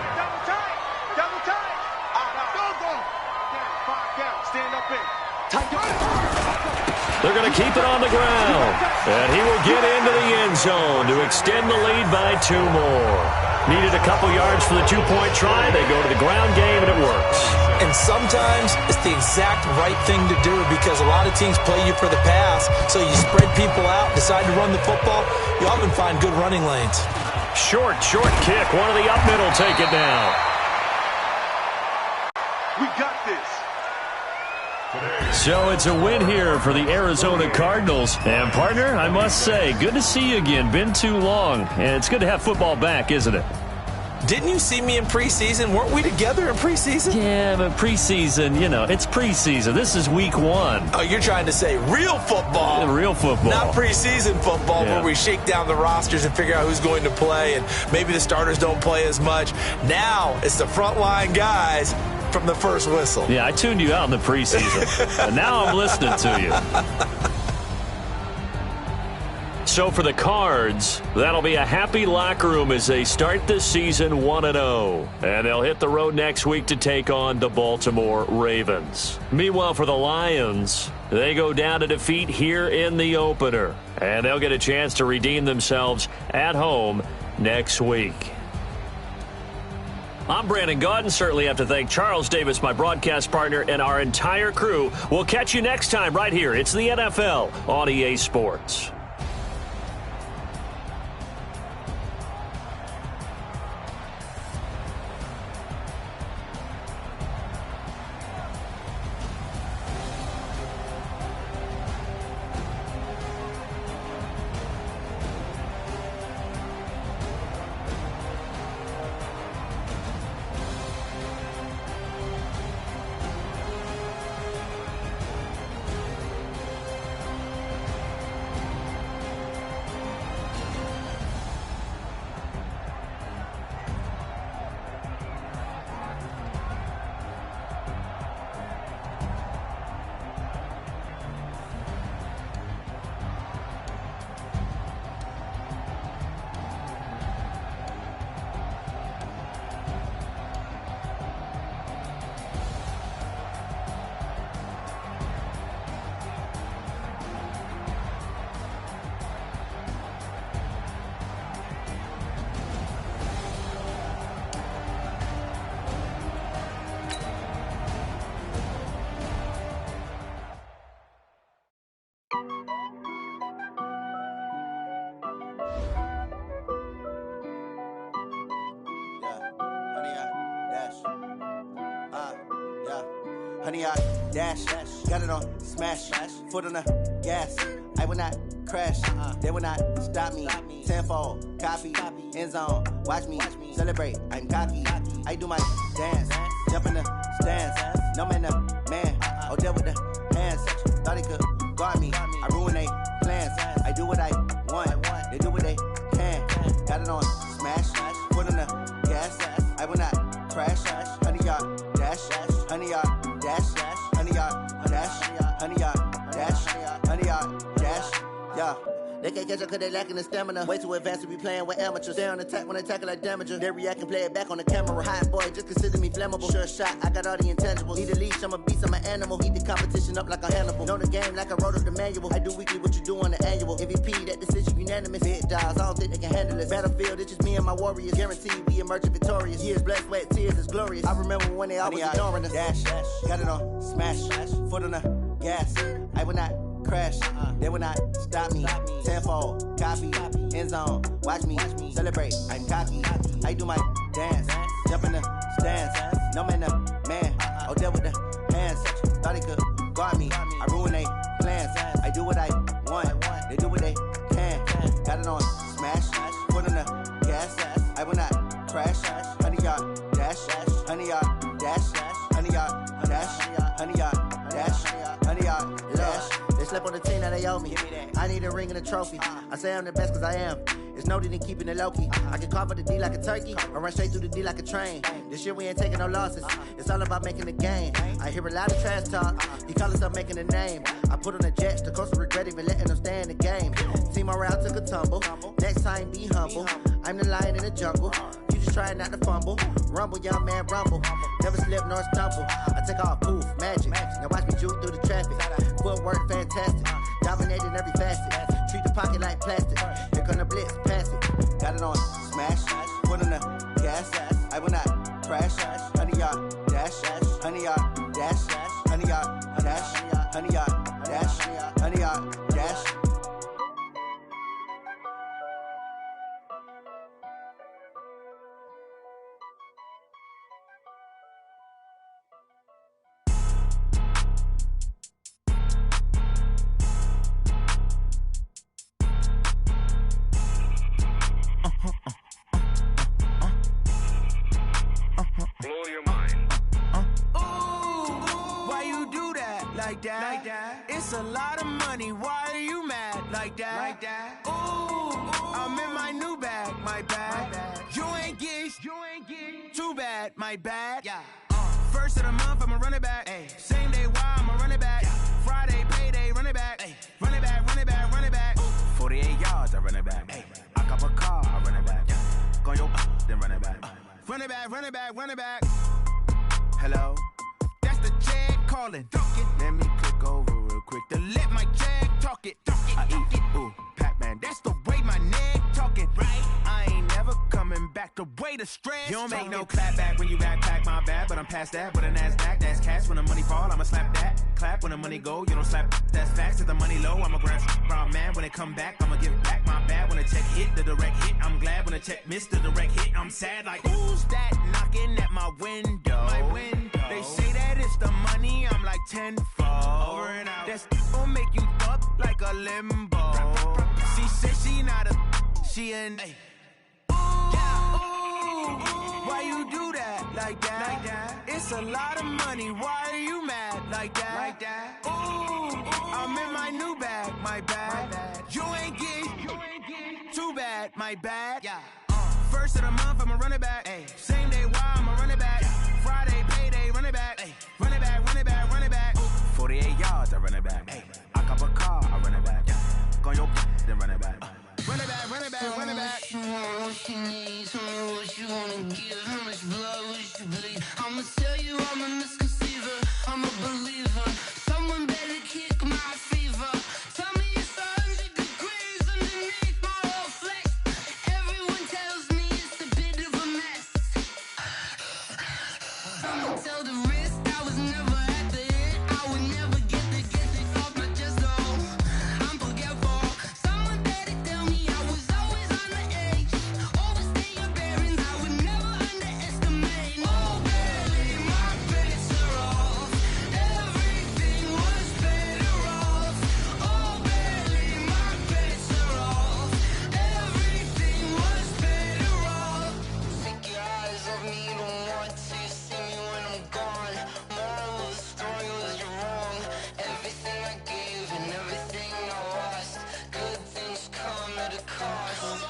Double time. Go. Down. Stand up in. They're going to keep it on the ground. And he will get into the end zone to extend the lead by 2 more. Needed a couple yards for the 2-point try. They go to the ground game, and it works. And sometimes it's the exact right thing to do because a lot of teams play you for the pass. So you spread people out, decide to run the football. You often find good running lanes. Short kick. One of the up middle take it down. We got this. So it's a win here for the Arizona Cardinals. And, partner, I must say, good to see you again. Been too long. And it's good to have football back, isn't it? Didn't you see me in preseason? Weren't we together in preseason? Yeah, but preseason, it's preseason. This is week 1. Oh, you're trying to say real football. Yeah, real football. Not preseason football where we shake down the rosters and figure out who's going to play, and maybe the starters don't play as much. Now it's the frontline guys from the first whistle. Yeah, I tuned you out in the preseason, and now I'm listening to you. So for the Cards, that'll be a happy locker room as they start this season 1-0. And they'll hit the road next week to take on the Baltimore Ravens. Meanwhile, for the Lions, they go down to defeat here in the opener. And they'll get a chance to redeem themselves at home next week. I'm Brandon Gaudin. Certainly have to thank Charles Davis, my broadcast partner, and our entire crew. We'll catch you next time right here. It's the NFL on EA Sports. Honey, I dash, got it on smash, foot on the gas. I will not crash, they will not stop me. Tenfold, copy, end zone, watch me celebrate. I'm cocky, I do my dance, jump in the stands. No man, the man, oh, deal with the hands. Thought he could guard me, I ruin they plans. I do what I want, they do what they can. Got it on smash, foot on the gas. I will not crash, honey, y'all dash, honey, y'all dash, honey, y'all dash, honey, y'all dash, honey, y'all dash, yeah. They can't catch up cause they lacking the stamina. Way too advanced to be playing with amateurs. Stay on attack when I tackle like damager. They react and play it back on the camera. Hot boy, just consider me flammable. Sure shot, I got all the intangibles. Need a leash, I'm a beast, I'm an animal. Heat the competition up like a Hannibal. Know the game like I wrote up the manual. I do weekly what you do on the annual. MVP, that decision unanimous. Big dials, I don't think they can handle it. Battlefield, it's just me and my warriors. Guaranteed we emerging victorious. Years, blood, sweat, tears, it's glorious. I remember when they always ignoring us. Dash, got it on smash, foot on the gas. I will not crash, they will not stop me. Tenfold, copy, end zone, watch me celebrate. I'm cocky, I do my dance, jump in the stands. No man, the man, oh, deal with the hands. Thought he could guard me, I ruin they plans. I do what I want, they do what they can. Got it on smash, foot on the gas. I will not crash, honey, y'all dash, honey, y'all dash, honey, y'all dash, honey, y'all dash, honey, y'all dash. They slept on the team that they owe me. I need a ring and a trophy. I say I'm the best cause I am. It's no need in keeping it low-key. I can carve up the D like a turkey or run straight through the D like a train. This year we ain't taking no losses. It's all about making the game. I hear a lot of trash talk. He call us up making a name. I put on the jets. The coach will regret even letting them stay in the game. Team around took a tumble. Next time be humble. I'm the lion in the jungle. You just trying not to fumble. Rumble, young man, rumble. Never slip nor stumble. I take off, poof, magic. Now watch me juke through the traffic. Footwork fantastic. Dominating every facet. Treat the pocket like plastic. Here come the blitz, pass it. Got it on smash, foot on the gas. I will not crash. Honey, y'all dash, honey, y'all dash, honey, y'all dash, honey, y'all dash, honey, y'all dash. like that. It's a lot of money, why are you mad like that? Ooh, I'm in my new bag, my bad. You ain't get too bad, my bad. Yeah. First of the month, I'ma run it back. Ay. Same day, why I'ma run it back. Friday, payday, run it back. Ay. Run it back, run it back, run it back. 48 yards, I run it back. Ay. I cop a car, I run it back. Go your then run it back. Run it back, run it back, run it back. Hello, that's the jag calling. Let me click over real quick to let my jag talk it. I eat it, ooh, Pac-Man. That's the way my neck talking. Right, I ain't never coming back. The way the stress. You don't make no clap back when you backpack, my bad. But I'm past that with a NASDAQ. That's cash when the money fall. I'ma slap that. Clap when the money go. You don't slap. That's facts. If the money low, I'ma grab brown man. When it come back, I'ma give back my bad. When the check hit, the direct hit. I'm glad when the check missed the direct hit. I'm sad like who's that knocking at my window? My window. They say that it's the money. I'm like tenfold. Over and out. That's gon' make you up like a limbo. She said she not a. She an. Why you do that like that? It's a lot of money. Why are you mad like that? Ooh, I'm in my new bag, my bad. You ain't get too bad, my bad. Yeah. First of the month, I'ma run it back. Ay. Same day, why I'ma run it back. Friday, payday, run it back. Ay. Run it back, run it back, run it back. 48 yards, I run it back. Ay. I cop a car, I run it back. Go your then run it back. Run it back, run it back, run it back. What you want, what you need, tell me what you wanna give. How much blood would you bleed? I'ma tell you I'm a misconceiver, I'm a believer. Someone better kick my fever. Tell me it's 100 degrees underneath my whole flesh. Everyone tells me it's a bit of a mess. I'ma tell the risk I was never at the end. I would never get it off my chest though. I'm forgetful. Someone better tell me I was always on the edge. Overstay your bearings, I would never underestimate. Oh baby, my bets are off. Everything was better off. Oh baby, my bets are off. Everything was better off. Take your eyes off me, don't want to see me when I'm gone. Moral of the story was you're wrong. Everything I gave and everything I lost. Good things come at a cost.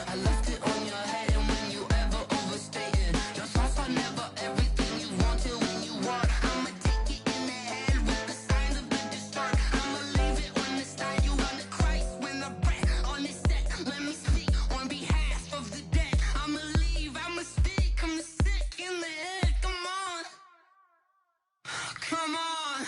I left it on your head and when you ever overstated. Your thoughts are never everything you wanted when you want. I'ma take it in the head with the signs of the distort. I'ma leave it on the side. You on the Christ when the breath on this set. Let me speak on behalf of the dead. I'ma leave, I'ma speak, I'm sick in the head. Come on. Come on.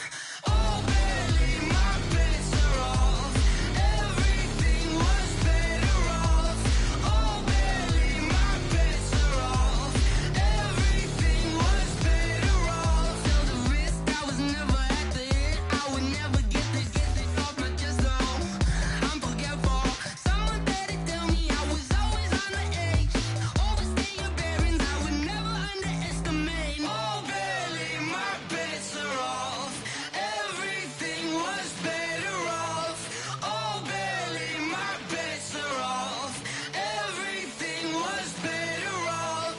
Oh baby, my bets are off. Everything was better off. Oh baby, my bets are off. Everything was better off. Tell the risk I was never at the end. I would never get it off my chest though. I'm forgetful. Someone better tell me I was always on the edge. Overstay your bearings, I would never underestimate. Oh baby, my bets are off. Everything was better off. Oh baby, my bets are off. Everything was better off.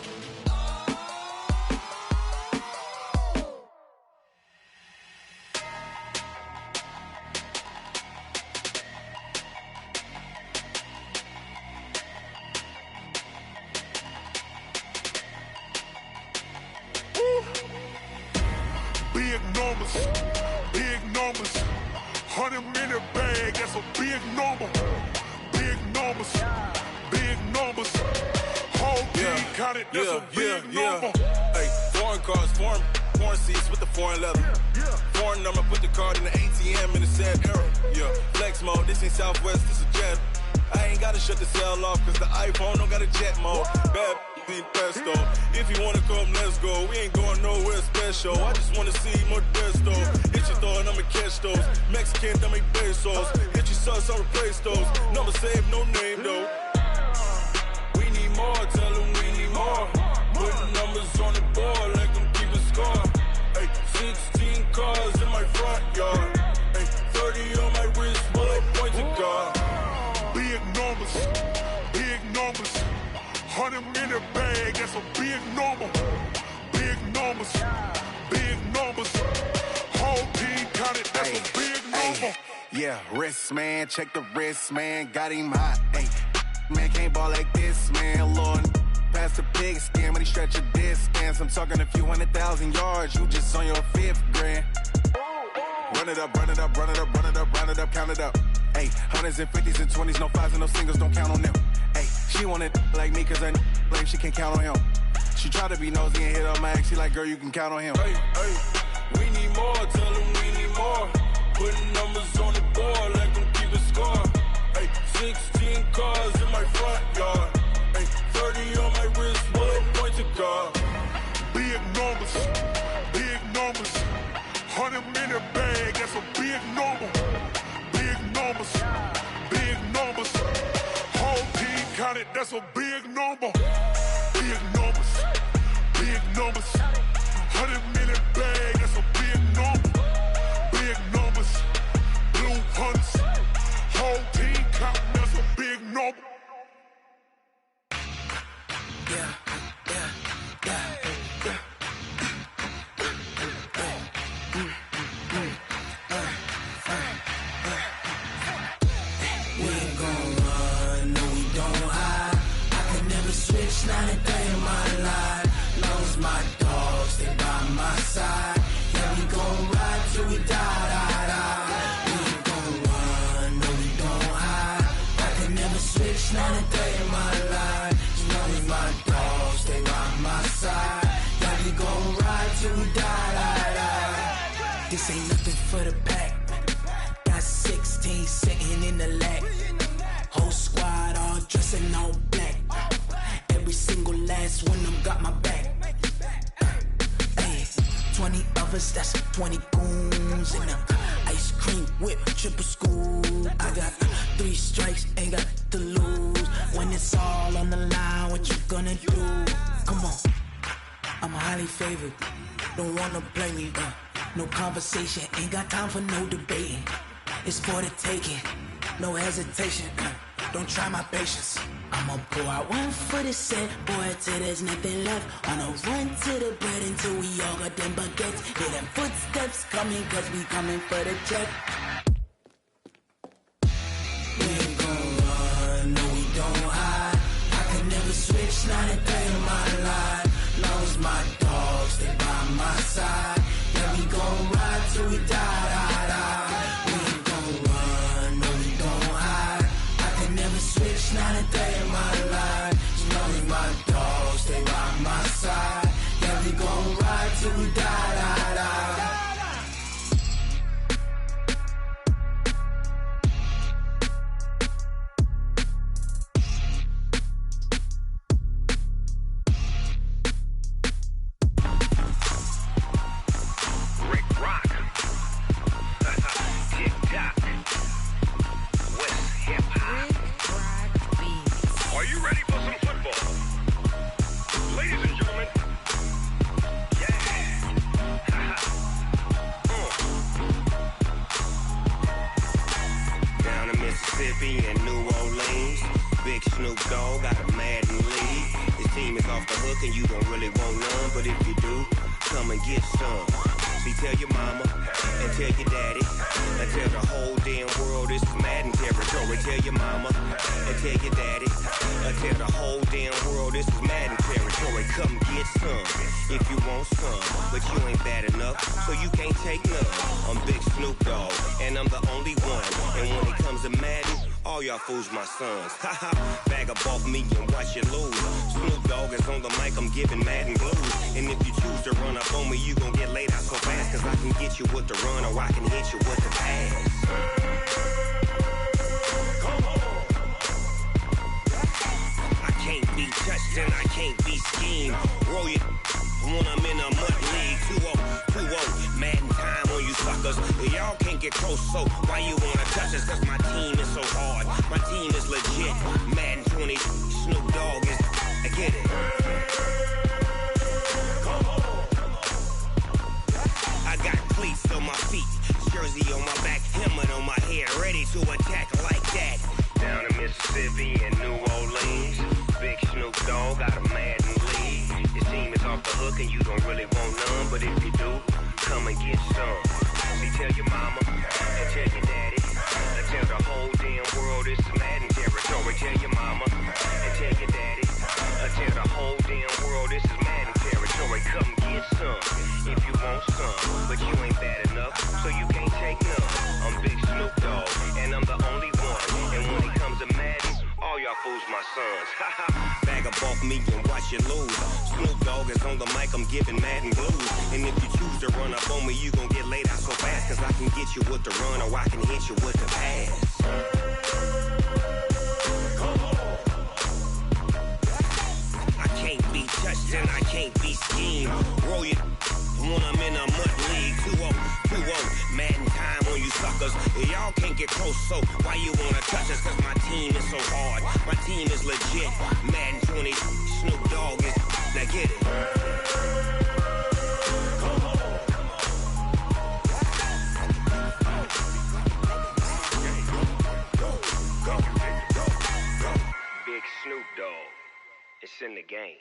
Big numbers, big numbers. 100-minute bag, that's a big number. Big numbers, big numbers. Whole team counted, that's a big number. Hey, foreign cars, foreign seats with the foreign leather. Foreign number, put the card in the ATM in the sad era. Yeah, flex mode, this ain't Southwest, this a jet. I ain't gotta shut the cell off, cause the iPhone don't got a jet mode. Bad be pesto. If you wanna come, let's go. We ain't going nowhere special. I just wanna see Modesto. Hit your thought, I'ma catch those. Mexican, I make pesos. Hit your sus, I'll replace those. Number saved, no name though. We need more, tell them we need more. Putting numbers on the board like I'm keeping score. Hey, 16 cars in my front yard. Hey, 30 on my wrist, while I point to God. Big numbers, big numbers. 100-minute bag, that's a big number. Big numbers, big numbers. Whole team counted, that's a big number. Yeah, wrist, man, check the wrist, man, got him hot. Ay, man, can't ball like this, man, Lord. Past the pig skin when he stretch a distance. I'm talking a few 100,000 yards, you just on your 5th grand. Run it up, run it up, run it up, run it up, run it up, count it up. Ay, hundreds and 50s and 20s, no 5s and no singles, don't count on them. Ay, she want it like me, cause her blame she can't count on him. She try to be nosy and hit on my ex, she like, girl, you can count on him. Hey, hey, we need more, tell them we need more. Putting numbers on the board, let them keep a score. Hey, 16 cars in my front yard. Hey, 30 on my wrist, 1 point to guard. Big numbers, big numbers. 100-minute bag, that's a big number. Big numbers, big numbers. Whole team counted, that's a big number. Big numbers, big numbers. 100-minute bag, that's a big number. Big numbers, blue hunts. Whole team counting, that's a big number. Not a day in my life. Long as my dogs, they by my side. Yeah, we gon' ride till we die. We ain't gon' run, no, we don't hide. I can never switch, not a day in my life. As long as my dogs, they by my side. Yeah, we gon' ride till we die. This ain't nothing for the pack. Got 16 sitting in the lap. Whole squad all dressing all black. Every single last one of them got my back. Ay, 20 of us, that's 20 goons. And ice cream whip, triple school. I got 3 strikes, ain't got to lose. When it's all on the line, what you gonna do? Come on, I'm highly favored. Don't wanna play me, no conversation. Ain't got time for no debating. It's for the taking, no hesitation. Don't try my patience. I'ma pour out 1 for the set, boy, till there's nothing left. On a run to the bread until we all got them baguettes. Hear them footsteps coming, cause we coming for the check. We ain't gon' run, no, we don't hide. I can never switch, not a day in my life. Long as my dogs, they by my side. Yeah, we gon' ride till we die. We ain't gon' run, no, we don't hide. I can never switch, not a day in my life. As long as my dogs, stay by my side. Yeah, we gon' ride till we die. Mississippi and New Orleans. Big Snoop Dogg got a Madden lead. His team is off the hook and you don't really want none, but if you do, come and get some. See, tell your mama and tell your daddy and tell the whole damn world this is Madden territory. Tell your mama and tell your daddy and tell the whole damn world this is Madden territory. Come get some if you want some, but you ain't bad enough, so you can't take none. I'm Big Snoop Dogg and I'm the only one, and when it comes to Madden, all y'all fools my sons. Haha, bag up off me and watch you lose. Snoop Dogg is on the mic, I'm giving Madden blues. And if you choose to run up on me, you gon' get laid out so fast, cause I can get you with the run or I can hit you with the pass. Come on. I can't be touched and I can't be schemed. Roll you when I'm in a mud league. 2-0, Madden time on you suckers. Y'all can't get close, so why you wanna touch us? Cause my team is so hard, my team is legit. Madden 20, Snoop Dogg is, I get it. Come on. I got cleats on my feet, jersey on my back, helmet on my head, ready to attack like that. Down in Mississippi and New Orleans, Big Snoop Dogg got a Madden lead. Your team is off the hook and you don't really want none, but if you do, come and get some. See, tell your mama and tell your daddy. And tell the whole damn world it's Madden territory. Tell your mama and tell your daddy. And tell the whole damn world this is Madden territory. Come get some if you want some. But you ain't bad enough, so you can't take none. I'm Big Snoop Dogg, and I'm the only one. And when it comes to Madden, all y'all fools my sons. Bag up off me and watch you lose. Snoop Dogg is on the mic, I'm giving Madden blues. And if you choose to run up on me, you gon' get laid out so fast. Cause I can get you with the run or I can hit you with the pass. I can't be touched and I can't be schemed. Roll you when I'm in a mud league. 2-0, Madden time on you suckers. Y'all can't get close, so why you wanna touch us? Cause my team is so hard, my team is legit. Madden 20, Snoop Dogg is, now get it. Big Snoop Dogg, it's in the game.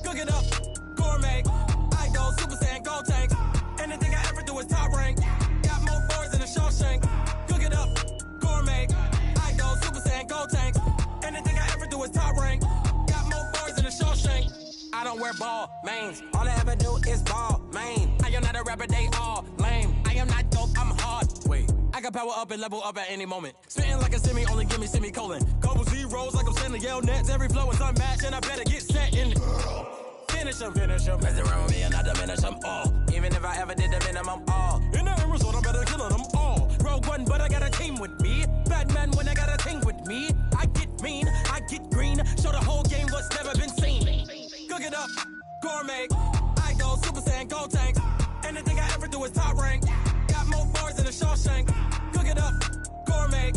Cook it up, gourmet. I go Super Saiyan, gold tank. Anything I ever do is top rank. Got more boards than a Shawshank. Cook it up, gourmet. I go Super Saiyan, gold tank. Anything I ever do is top rank. Got more boards than a Shawshank. I don't wear ball mains. All I ever do is ball main. I am not a rapper, they all lame. I am not dope, I'm hard. Wait, I can power up and level up at any moment. Spitting like a semi, only give me semicolon. Couple zeros like I'm sending yell nets. Every flow is unmatched and I better get set in it. Finish them. Mess around with me and I diminish them all. Even if I ever did the minimum all. In the end result, I'm better killing them all. Rogue One, but I got a team with me. Batman when I got a team with me. I get mean, I get green. Show the whole game what's never been seen. Cook it up, gourmet. I go Super Saiyan, gold tank. Anything I ever do is top rank. Got more bars than a Shawshank. Cook it up, gourmet.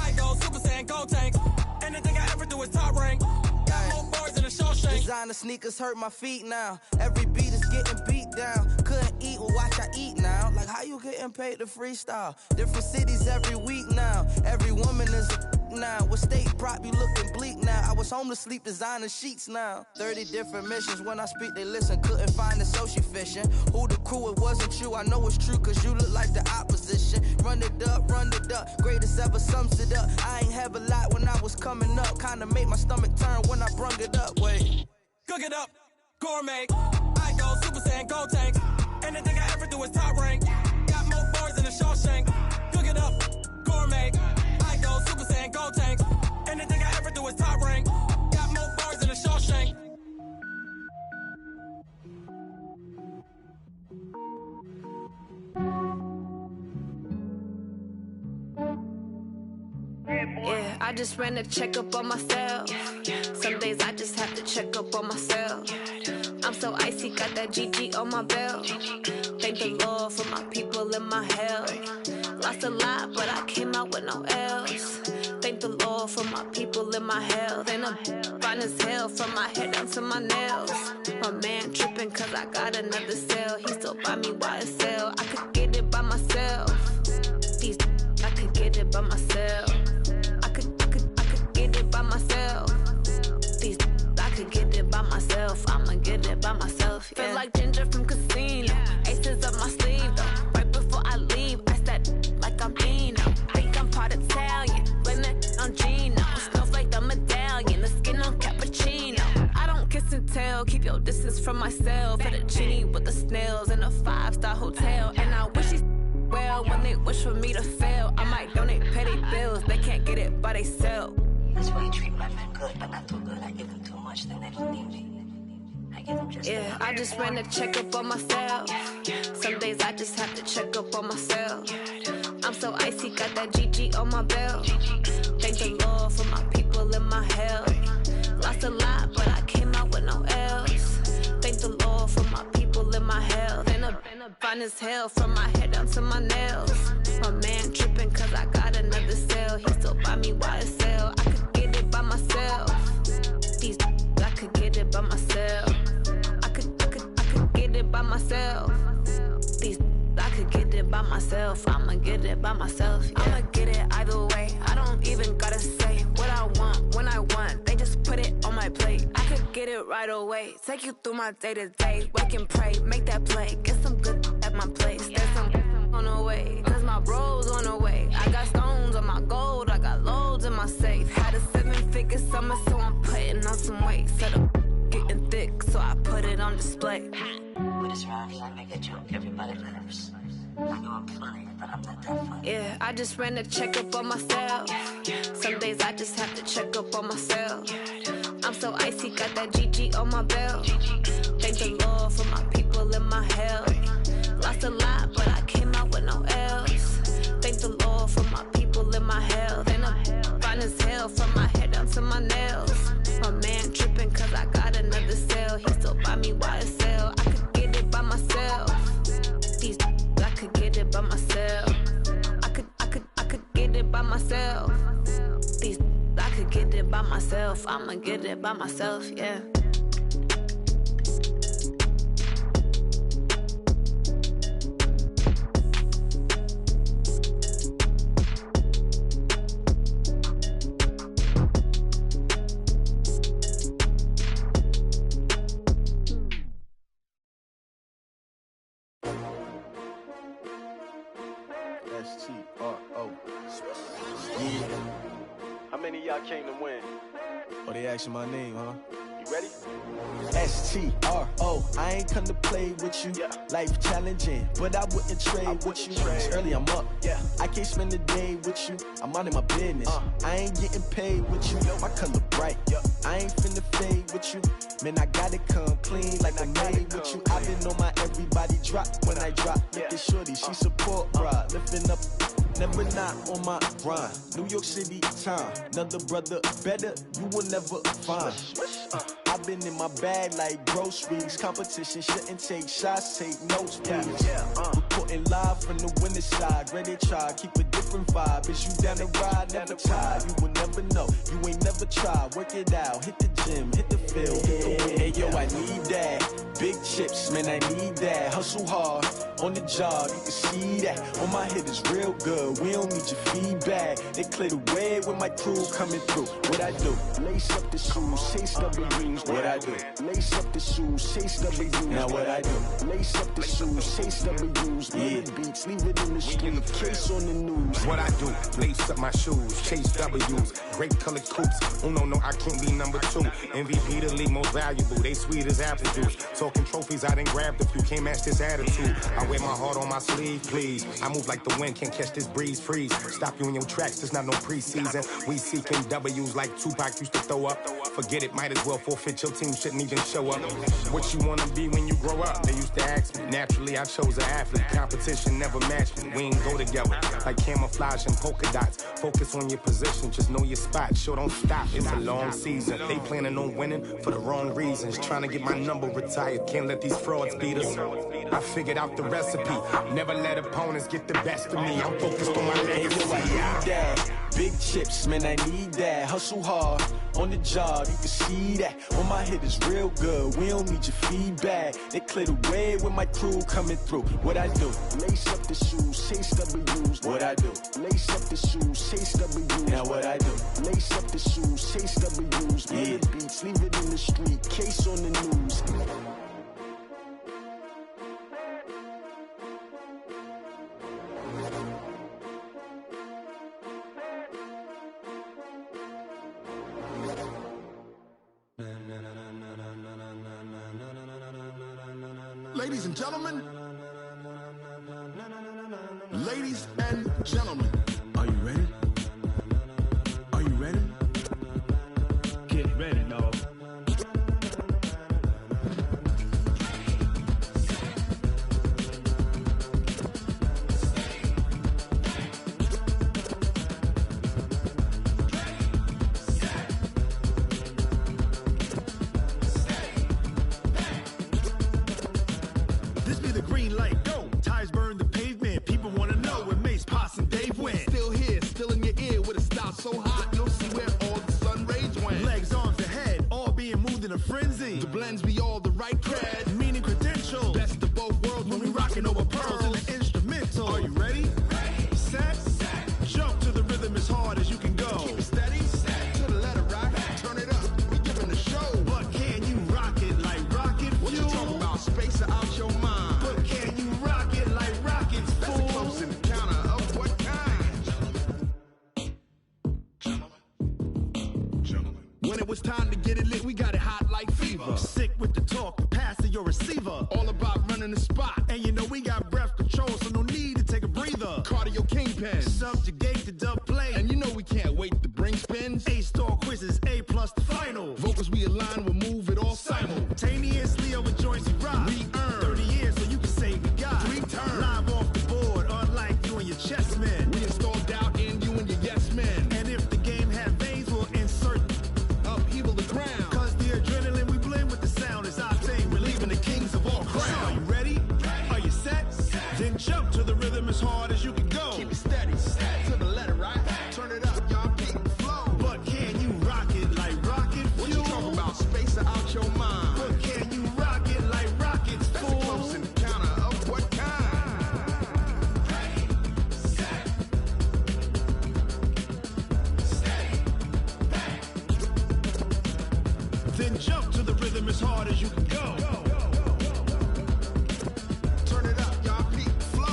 I go Super Saiyan, gold tank. Anything I ever do is top rank. Got more bars than a Shawshank. Designer sneakers hurt my feet now. Every beat is getting beat down. Couldn't eat, well watch I eat now. Like how you getting paid to freestyle? Different cities every week now. Every woman is a now. With state prop, you looking bleak now. I was home to sleep designing sheets now. 30 different missions. When I speak, they listen. Couldn't find the social fishing. Who the crew, it wasn't you. I know it's true, cause you look like the opposition. Run it up. Greatest ever sums it up. I ain't have a lot when I was coming up. Kinda made my stomach turn when I brung it up. Wait. Cook it up, gourmet. I go Super Saiyan, gold tank. Anything I ever do is top rank. Got more bars than a Shawshank. Cook it up, gourmet. I go Super Saiyan, gold tank. Anything I ever do is top rank. Got more bars than a Shawshank. Yeah, I just ran a checkup on myself. Some days I just have to check up on myself. I'm so icy, got that GG on my belt. Thank the Lord for my people and my health. Lost a lot, but I came out with no L's. Thank the Lord for my people and my health. And I'm fine as hell from my head down to my nails. My man tripping cause I got another cell. He still buy me YSL. I could get it by myself. These I could get it by myself. I could get it by myself. These I could get it by myself. I'ma get it by myself. Yeah. Feel like Ginger from Casino. Aces up my sleeve though. Right before I leave, I said like I'm Dino. Think I'm part Italian. Blame that on Gino. Smells like the medallion. The skin on cappuccino. I don't kiss and tell. Keep your distance from myself. At a genie with the snails in a 5-star hotel. And I wish he's well when they wish for me to fail. I might donate petty bills. They can't get it by they sell. That's why you treat my men good, but not too good. I give them too much, then they don't need me. I give them just yeah, I just ran a checkup on myself. Some days I just have to check up on myself. I'm so icy, got that GG on my belt. Thank the Lord for my people and my health. Lost a lot, but I came out with no L's. Thank the Lord for my people and my health. And I'm fine as hell from my head down to my nails. My man tripping cause I got another cell. He still buy me YSL. I could get it by myself. These I could get it by myself. myself. I'ma get it by myself. Yeah. I'ma get it either way. I don't even gotta say what I want when I want. They just put it on my plate. I could get it right away. Take you through my day to day. Wake and pray, make that play. Get some good at my place. There's some on the way, cause my bro's on the way. I got stones on my gold, I got loads in my safe. Had a 7-figure summer, so I'm putting on some weight. Set up getting thick, so I put it on display. With this round here, I make a joke, everybody laughs. I know I'm funny, but I'm not that funny. Yeah, I just ran a checkup on myself. Some days I just have to check up on myself. I'm so icy, got that GG on my belt. Thank the Lord for my people in my health. Lost a lot, but I came out with no else. Thank the Lord for my people in my health. And I'm fine as hell from my head down to my nails. My man tripping cause I got another sale. He still buy me YSL. I could get it by myself. These I could get it by myself. I could get it by myself. These I could get it by myself. I'ma get it by myself, yeah. S-T-R-O. How many of y'all came to win? Oh, they asking my name, huh? You ready? S-T-R-O. I ain't come to play with you. Yeah. Life challenging, but I wouldn't trade with you. It's early, I'm up. Yeah. I can't spend the day with you. I'm minding my business. I ain't getting paid with you. My color bright. I ain't finna fade with you. Man, I gotta come clean like I made with you. I been on my everybody drop when I drop. Look at shorty, she support bra. Lifting up, never not on my grind. New York City time, another brother better, you will never find. I've been in my bag like groceries. Competition shouldn't take shots, take notes, please. Reporting live from the winning side. Ready to try, keep a different vibe. Is you down the ride, never tired. You will never know, you ain't never tried. Work it out, hit the gym, hit the field. Hey yo, I need that. Big chips, man, I need that. Hustle hard, on the job, you can see that. On my head is real good, we don't need your feedback. They clear the way with my crew coming through. What I do? Lace up the shoes, chase W's. What I do? Lace up the shoes, chase W's. Now what I do? Lace up the shoes, chase W's. Yeah, beats, leave it in the street, case on the news. What I do? Lace up my shoes, chase W's. Great colored coops. Oh no, I can't be number 2. MVP the league most valuable. They sweet as apple juice. Talking trophies, I done grabbed a few. Can't match this attitude. I wear my heart on my sleeve, please. I move like the wind, can't catch this breeze, freeze. Stop you in your tracks, there's not no preseason. We seeking W's like Tupac used to throw up. Forget it, might as well forfeit. Your team shouldn't even show up. What you wanna be when you grow up? They used to ask me. Naturally, I chose an athlete. Competition never matched me. We ain't go together like camouflage and polka dots. Focus on your position, just know your spot. Sure, don't stop. It's a long season. They planning on winning for the wrong reasons. Trying to get my number retired. Can't let these frauds beat us. I figured out the recipe. Never let opponents get the best of me. I'm focused on my legacy. I need that. Big chips, man, I need that. Hustle hard, on the job, you can see that. On my head is real good, we don't need your feedback. They clear the way with my crew coming through. What I do? Lace up the shoes, chase W's. What I do? Lace up the shoes, chase W's. Now what I do? Lace up the shoes, chase W's. Yeah, beats, leave it in the street, case on the news. Ladies and gentlemen, ladies and gentlemen, are you ready? Are you ready? Get ready, dog. So hot, you'll see where all the sun rays went. Legs, arms, the head, all being moved in a frenzy. The blends be all the right cred, meaning credentials. Best of both worlds when we rockin' over pearls and the instrumental. Are you ready? When it was time to get it lit, we got it hot like fever. Sick with the talk, pass to your receiver. All about running the spot. And you know we got breath control, so no need to take a breather. Cardio kingpin, subjugate the dub play. And you know we can't wait to bring spins. A-star quizzes, A+ the final. Vocals we align, we'll move it all simultaneously over joints we rock. We earn 30 years, so you can say we got 3 turns. Live off the board, unlike you and your chess men. We install doubt in you and your yes men. And if the game had veins, we'll insert upheaval the ground. Cause the adrenaline we blend with the sound is our thing. We're leaving the kings of all crowns. Are you ready? Are you set? Then jump to the rhythm as hard as you can go. Keep it steady, to the letter, right? Turn it up, y'all, keep it flow. But can you rock it like rocket fuel? What you talking about? Space out your mind. But can you rock it like rockets, fool? That's a close encounter of what kind? Ready, set, steady, back. Then jump to the rhythm as hard as you can go. Turn it up, y'all, keep it flow.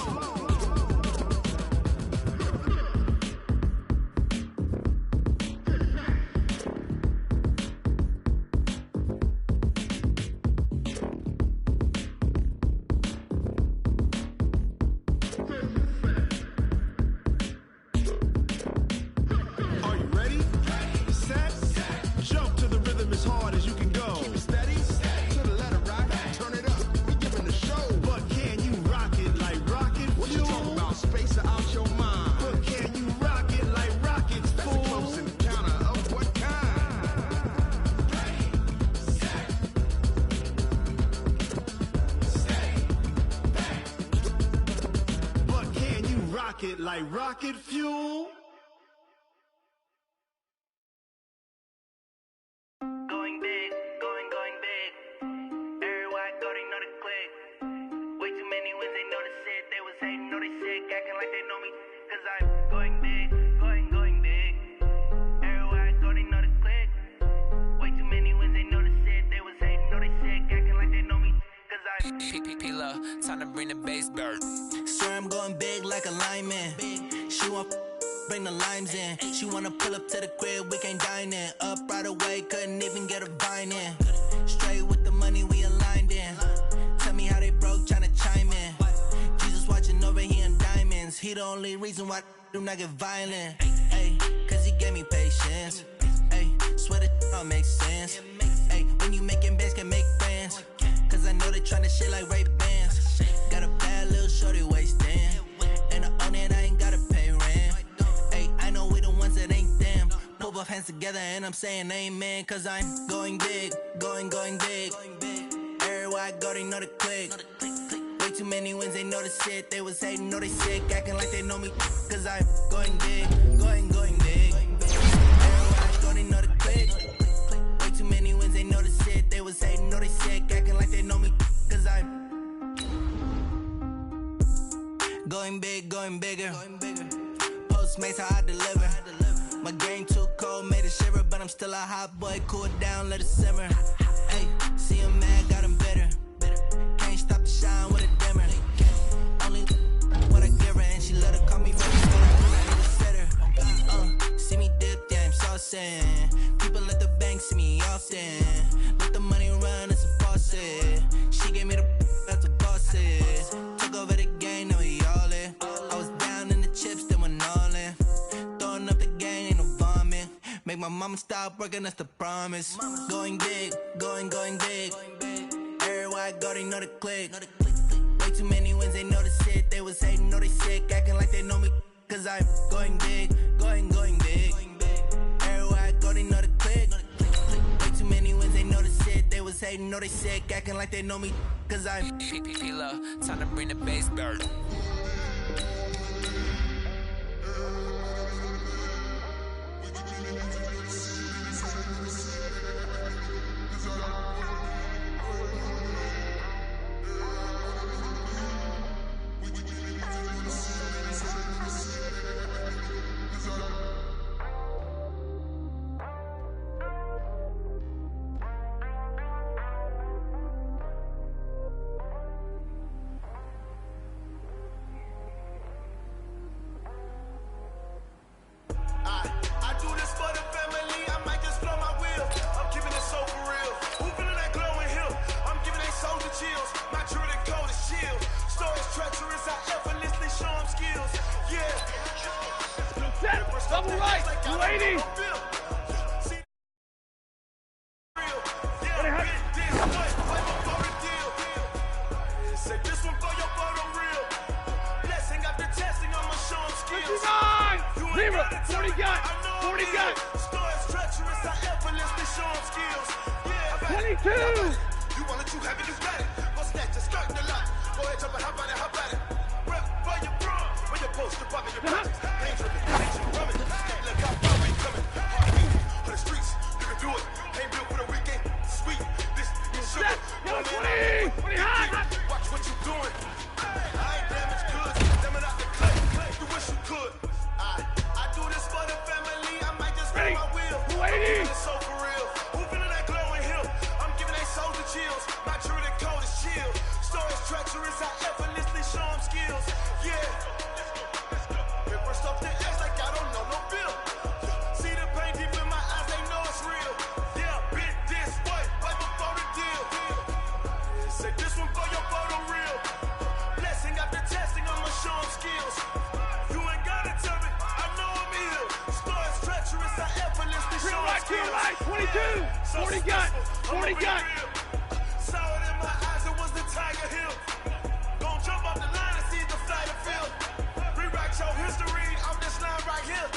Are you ready? Set, jump to the rhythm as hard as you can go. Keep it steady, to the letter, right? Turn it up, we giving the show. But can you rock it like rocket fuel? What you talking about? Space out your mind. But can you rock it like rockets, fool? That's a close encounter of what kind? Ready, set, steady, back. But can you rock it like rocket fuel? Going big, going big. Everywhere I go, they know the click. Way too many wins, they know the shit. They was hating, know they sick, acting like they know me. Cause I'm going big, going big. Everywhere I go, they know the click. Way too many wins, they know the shit. They was hating, know they sick, acting like they know me. Cause I'm P-P-P-Love, time to bring the bass bird. Swear I'm going big like a lineman. She want bring the limes in. She wanna pull up to the crib, we can't dine in. Up right away, couldn't even get a vine in. Straight with the money we aligned in. Tell me how they broke, tryna chime in. Jesus watching over here in diamonds. He the only reason why I do not get violent. Ay, cause he gave me patience. Ay, swear that all makes sense. Ay, when you making bands, can make friends. Cause I know they tryna shit like Ray-Bans. Got a bad little shorty wasting. And I own it, I ain't gotta pay rent. Ay, I know we the ones that ain't them. Pull both hands together and I'm saying amen. Cause I'm going big, going big. Everywhere I go, they know the click. Way too many wins, they know the shit. They was hating, know they sick, acting like they know me. Cause I'm going big, going big. Everywhere I go, they know the click. Way too many wins, they know the shit. They was hating, know they sick, acting like they know me. Cause I'm going big, going bigger. Postmates how I deliver. My game too cold, made it shiver, but I'm still a hot boy. Cool it down, let it simmer. Hey, see him mad, got him bitter. Can't stop the shine with a dimmer. Only what I give her, and she let her call me for the see me dip, yeah, I'm saucing. People at the bank see me often. Let the money run, it's a faucet. She gave me the that's a bosses. Took over the game, now we all in. I was down in the chips, then went all in. Throwing up the gang, ain't no vomit. Make my mama stop working, that's the promise. Going big, going big. Everywhere I go, they know the click. Way too many wins, they know the shit. They was hating, know they sick, acting like they know me. Cause I'm going big, going big. Everywhere I go, they know the click. Way too many wins, they know the shit. They was hating, know they sick, acting like they know me. Cause I'm P-P-P-Love, time to bring the bass bird. 180. Say this one for your photo real. Blessing after testing, I'ma show 'em skills. 59. 40 gut. 40 gut. Stories treacherous, I effortlessly show 'em skills. Yeah, 22. You want it, you have it, you got it. Go snatch it, start the lot. Go ahead, jump it, how about it, how about it? Rep for your bro, for your poster, popping your pockets. Ain't tripping, ain't you rubbing. Look how far we coming. Heartbeat on the streets, you can do it. Ain't built for the weekend. Sweet, this sugar. Go 20. 20 hot. Watch what you doing. I ain't damaged goods. Damn it out the clay. You wish you could. I do this for the family. I might just Ready. my wheel. 280. I'm so for real. Who feeling that glowing hill? I'm giving they souls the chills. My true the cold is chill. Stories treacherous. I effortlessly show 'em skills. Yeah. Paper stuff the edge like I don't know no bill. See the pain deep in my eyes. They know it's real. Yeah, bit this way. Right before the deal. Say this one for your photo real. Blessing after testing, I'ma show 'em skills. You ain't gotta tell me, I know I'm ill. Stories treacherous, I effortlessly show 'em skills. 22. 40 gut. 40 gut. Saw it in my eyes, it was the Tiger Hill. Gon' jump off the line and see the flight of field. Rewrite your history on this line right here.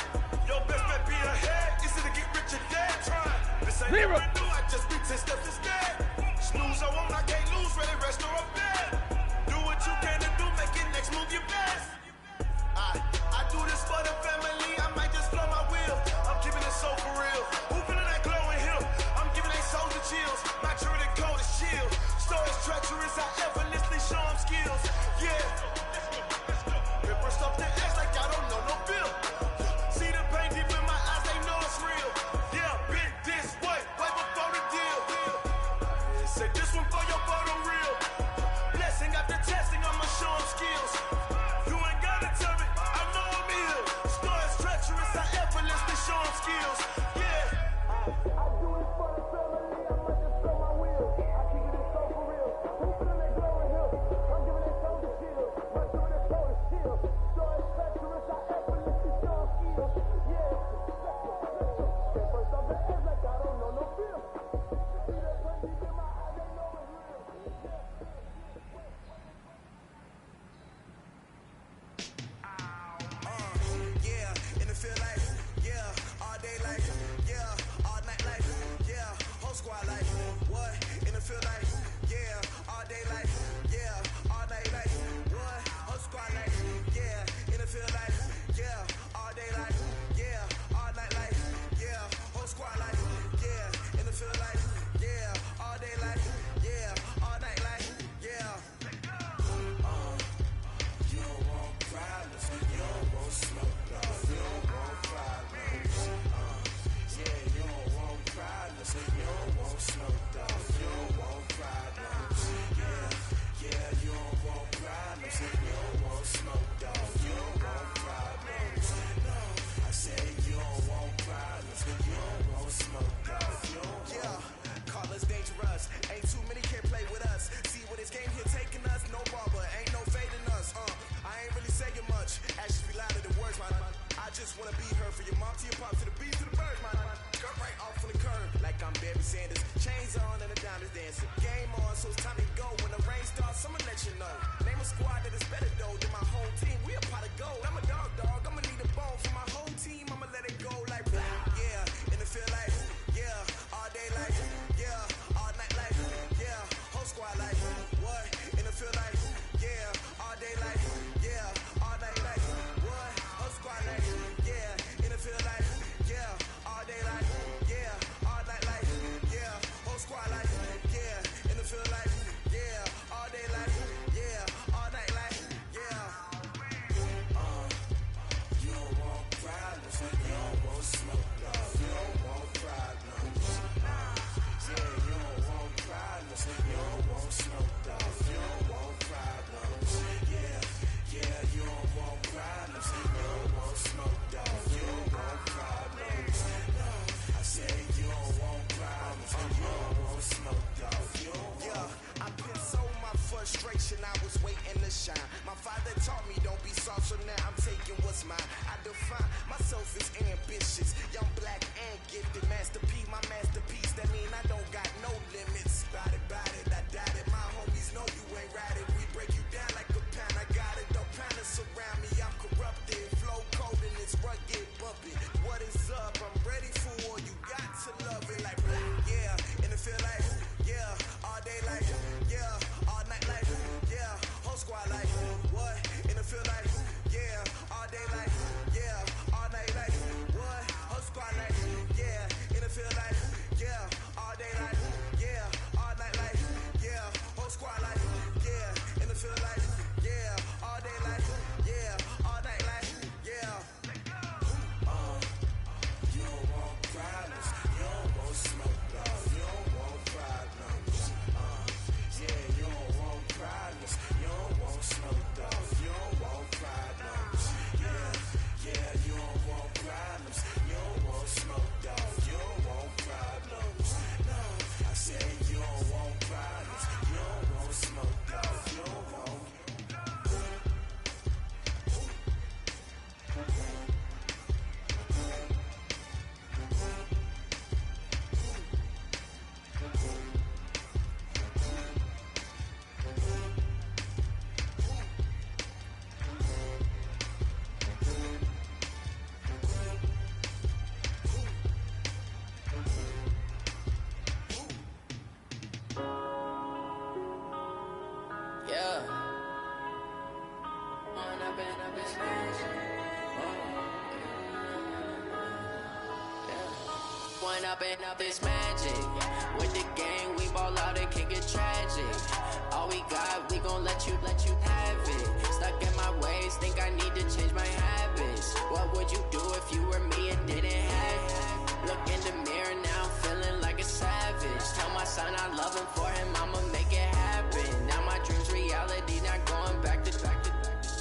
Your best bet be ahead, easy to get rich or dead. Trying, this ain't Zero. nothing new, I just be 10 steps instead. Snooze, I won't, I can't lose, ready, rest or up dead. Do what you can to do, make it next move your best. I do this for the family, I might just blow my wheel. I'm keeping it so for real. Who feeling that glowing hill? I'm giving they souls the chills. My true the cold is chill. Stories treacherous, I effortlessly show 'em skills. Yeah. Paper stuff the edge like I don't know no bill. See the pain deep in my eyes, they know it's real. Yeah, bit this way, way before the deal. Say this one for your photo real. Blessing after testing, I'ma show 'em skills. You ain't gotta tell me, I know I'm ill. Stories treacherous, I effortlessly show 'em skills. Yeah. I do it for the family, I might just blow my wheel. I keep it so for real. Who feeling that glowing hill? I'm giving it so the chill. My true the cold is chill. Stories treacherous, I effortlessly show 'em skills. Yeah. First off the edge like I don't know no bill. See that pain deep in my eyes, they know it's real. Yeah, in the field life, yeah, all day life, yeah, all night life, yeah, whole squad life, what, in the field life, yeah, all day life, yeah, all night life, what, whole squad life, yeah, in the field life, yeah, all day life, yeah, all night life, yeah, whole squad life, yeah, in the field life, yeah, all day life, yeah, all night life, yeah. You don't want problems, you don't want smoke, dog. You don't want problems. Yeah, you don't want problems, you don't want smoke, dog. You don't want problems. Yeah, you don't want problems, you don't want smoke, dog. You don't want problems. No, I said you don't want problems, you don't want smoke, dog. You don't want. Yeah, call us dangerous. Ain't too many can play with us. See where this game here taking us. No barber, ain't no fading us. I ain't really saying much. Actions be louder than words, man. I just wanna be heard for your mom to your pop to the beat to the birds, man. Cut right off from the curb like I'm Barry Sanders. Chains on and the diamonds dancing. Game on, so it's time to go. When the rain starts, I'ma let you know. Name a squad that is better though than my whole team. We a pot of gold. I'm a dog. I'ma need a bone for my whole team. I'ma let it go like blah. Yeah, in the field life. Yeah, all day life. Yeah, all night life. Yeah, whole squad life. What? In the field life. Yeah, all day life. Yeah, all night life. What? Whole squad life. Yeah, in the field life. Yeah, all day life. Yeah, all night life. Yeah, whole squad life. Yeah, in the field life. Yeah, all day life. Yeah, all night life. Yeah. feel like, yeah, all day like, yeah, all night like, what? Whole squad like, yeah, in the field like, yeah, all day like, yeah, all night like, yeah, whole squad like, yeah, in the field like, yeah, all day like, yeah, all night like, yeah. You don't want problems, you don't want smoke, dog. You don't want problems. Yeah, you don't want problems, you don't want smoke, dog. You don't want problems. Yeah, you don't want problems, you don't want smoke, dog. You don't want problems. No, I said you don't want problems, you don't want smoke, dog. You don't want. Up this magic with the gang, we ball out, it can get tragic. All we got, we gon' let you have it. Stuck in my ways, think I need to change my habits. What would you do if you were me and didn't have it? Look in the mirror now, feeling like a savage. Tell my son I love him, for him I'ma make it happen. Now my dreams reality, not going back to.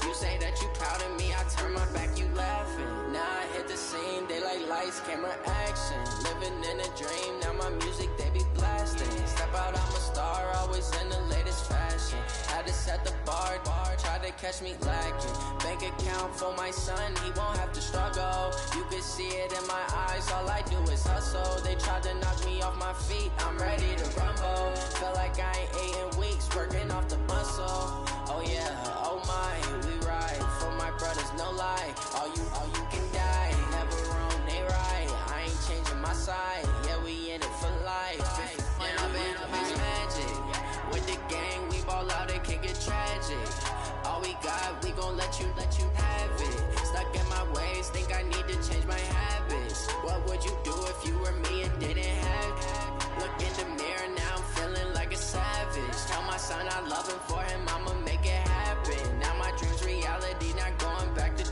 You say that you proud of me, I turn my back, you laughing. Now I hit the scene, they like lights, camera, action. Living in a dream, now my music, they be blasting. Step out, I'm a star, always in the latest fashion. Had to set the bar, try to catch me lacking. Bank account for my son, he won't have to struggle. You can see it in my eyes, all I do is hustle. They tried to knock me off my feet, I'm ready to rumble. Feel like I ain't ate in weeks, working off the muscle. Oh yeah, oh my, we ride for my brothers, no lie. All you can die, never wrong, they right. I ain't changing my side, yeah, we in it for life. When I've been up is magic, with the gang, we ball out, it can get tragic. All we got, we gon' let you have it. Stuck in my ways, think I need to change my habits. What would you do if you were me and didn't have it? Look in the mirror now, I'm feeling like a savage. Tell my son I love him, for him I'ma make it happen. Now my dreams reality, not going back to.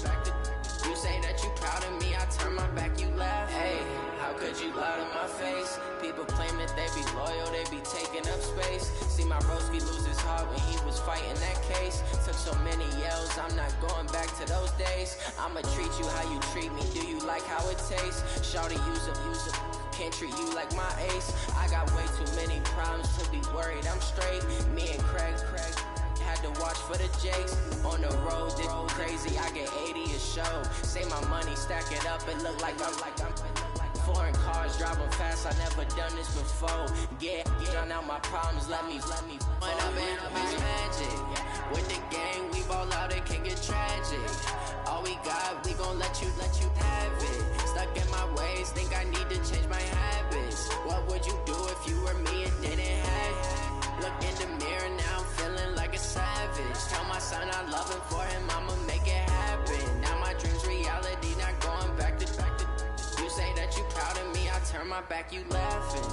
You say that you proud of me, I turn my back, you laugh. Hey, how could you lie to my face? People claim that they be loyal, they be taking up space. See my broski lose his heart when he was fighting that case. Took so many yells, I'm not going back to those days. I'ma treat you how you treat me, do you like how it tastes? Shawty, use up, can't treat you like my ace. I got way too many problems to be worried, I'm straight. Me and Craig had to watch for the Jakes. On the road, this crazy, I get 80 a show. Say my money, stack it up, it look like I'm foreign cars, driving fast, I never done this before. Yeah, drown out my problems, let me. When I've been up is magic. With the gang, we ball out, it can get tragic. All we got, we gon' let you have it. Stuck in my ways, think I need to change my habits. What would you do if you were me and didn't have it? Look in the mirror now, I'm feeling like a savage. Tell my son I love him, for him I'ma make it happen. Now my dreams reality, not going back to. You say that you proud of me, I turn my back, you laughing.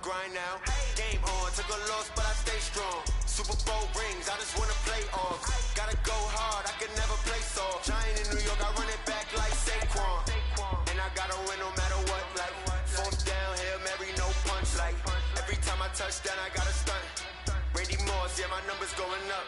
Grind now, game on, took a loss but I stay strong. Super Bowl rings, I just wanna play off. Gotta go hard, I can never play soft. Giant in New York, I run it back like Saquon. And I gotta win no matter what, like fourth down, Hail Mary, no punch. Like every time I touch down, I gotta stunt. Brady Moss, yeah, my numbers going up.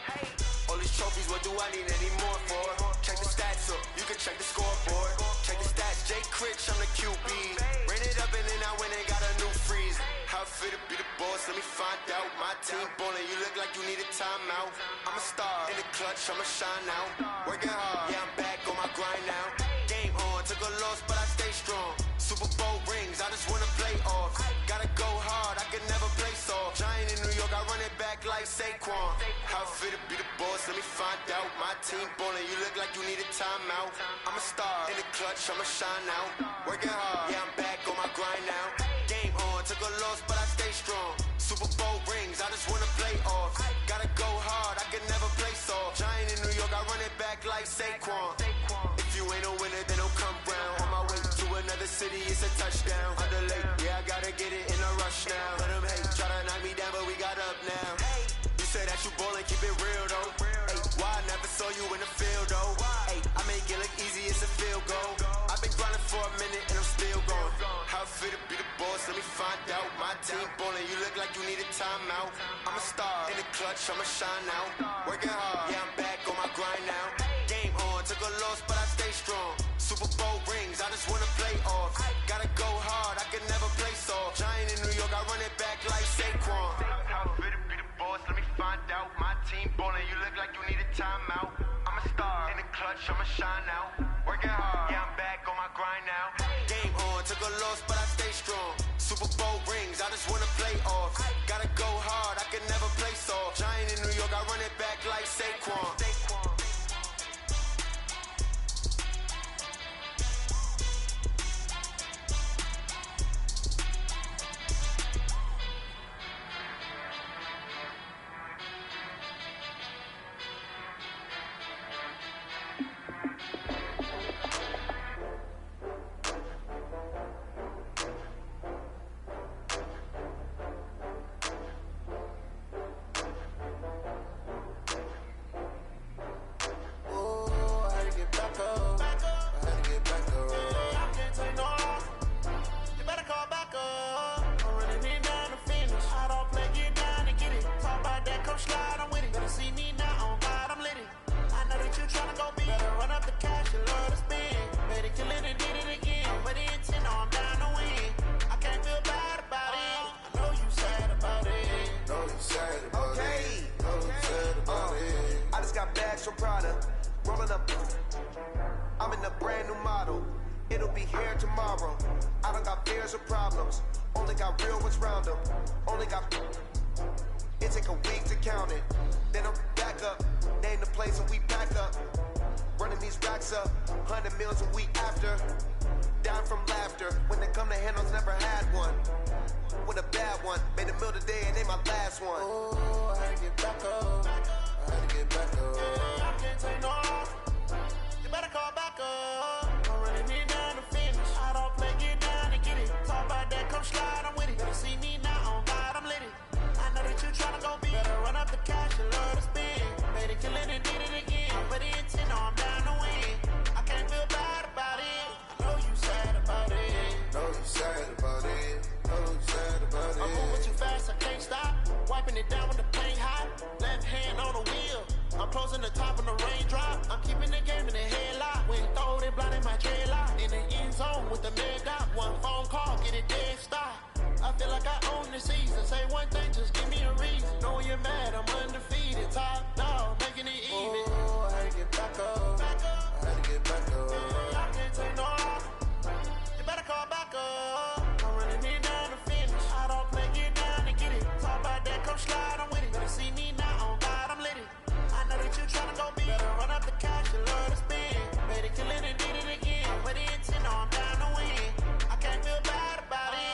All these trophies, what do I need any more for? Check the stats up, you can check the scoreboard. Check the stats, Jay Critch, I'm the QB. Ran it up and then I went and got a new freeze. How fit to be the boss, let me find out. My team ballin', you look like like you need a timeout. I'm a star in the clutch, I'ma shine out. Working hard, yeah, I'm back on my grind now. Game on, took a loss, but I stay strong. Super Bowl rings, I just wanna play off. Gotta go hard, I can never play soft. Giant in New York, I run it back like Saquon. How fit to be the boss, let me find out. My team ballin', you look like you need a timeout. I'm a star in the clutch, I'ma shine out. Working hard, yeah, I'm back on my grind now. Game on, took a loss, but I stay strong. Super Bowl rings, I just wanna play off. Gotta go hard, I can never play soft. Giant in New York, I run it back like Saquon. If you ain't a winner, then don't come round. On my way to another city, it's a touchdown. Underlay, yeah, I gotta get it in a rush now. Let them hate, try to knock me down, but we got up now. You say that you ballin', keep it real though. Hey, why I never saw you in the field though? Hey, I make it look easy, it's a field goal. I've been grinding for a minute and I'm still going. How fit to be the boss, let me find out. My team ballin', you look like you need a timeout. I'm a star in the clutch, I'ma shine out. Working hard, yeah, I'm back on my grind now. Game on, took a loss, but I stay strong. Super Bowl rings, I just wanna play off. Gotta go hard, I can never play soft. Giant in New York, I run it back like Saquon. How fit to be the boss, let me find out. My team ballin', you look like you need a timeout. I'm a star in the clutch, I'ma shine out. Working hard, yeah, I'm back on my grind now. Game on, took a loss, but I stay strong. Super Bowl rings, I just wanna play off. Gotta go hard, I can never play soft. Giant in New York, I run it back like Saquon. Kill it and did it again. But the intent, no, I'm down to win. I can't feel bad about it.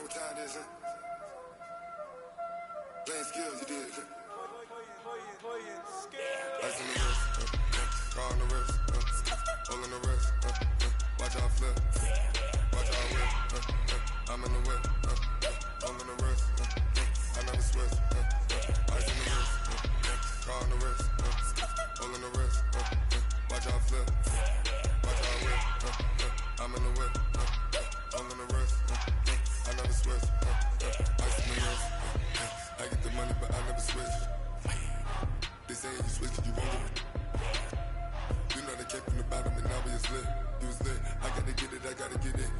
what time it is, huh? Playing skills, you did. Ice on the wrist, car on the wrist, hole in the wrist, watch out flip, watch out whip, I'm in the whip, hole in the wrist, I never switch, ice in the wrist, car on the wrist, hole in the wrist, watch out flip, watch out whip, I'm in the whip, hole in the wrist, I never switch, ice in the wrist, I get the money but I never switch. They say you switch, you won't get it. You know they came from the bottom and now we is lit. You was lit, I gotta get it, I gotta get it.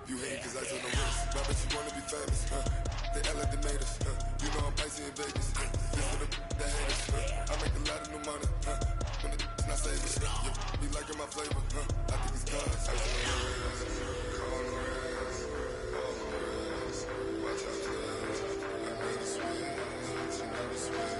You hate cause I told them wrist. Why bet you wanna be famous, They act like they made us, You know I'm icy in Vegas, This for the haters, I make a lot of new money, When it's not saving, you be liking my flavor, I think it's cause I told them wrist, call the wrist, watch out flash, I never switch, I never switch.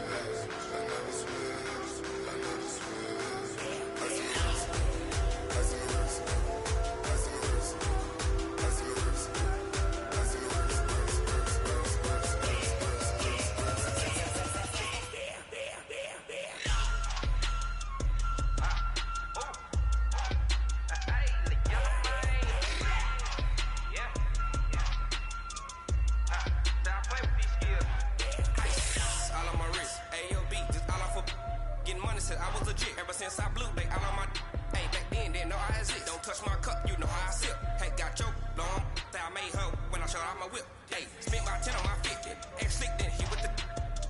I was legit ever since I blew back all on my hey back then didn't know I exist. Don't touch my cup, you know how I sip. Hey, got your long that I made her when I showed out my whip. Hey, spent my 10 on my 50. Ex slick then he with the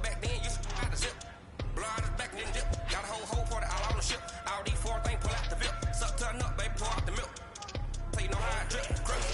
back then you out the zip. Blow out his back then dip. Got a whole party all on the ship. All these four things pull out the VIP. Suck to a nut, baby, pour out the milk. So you know how I drip. Crush.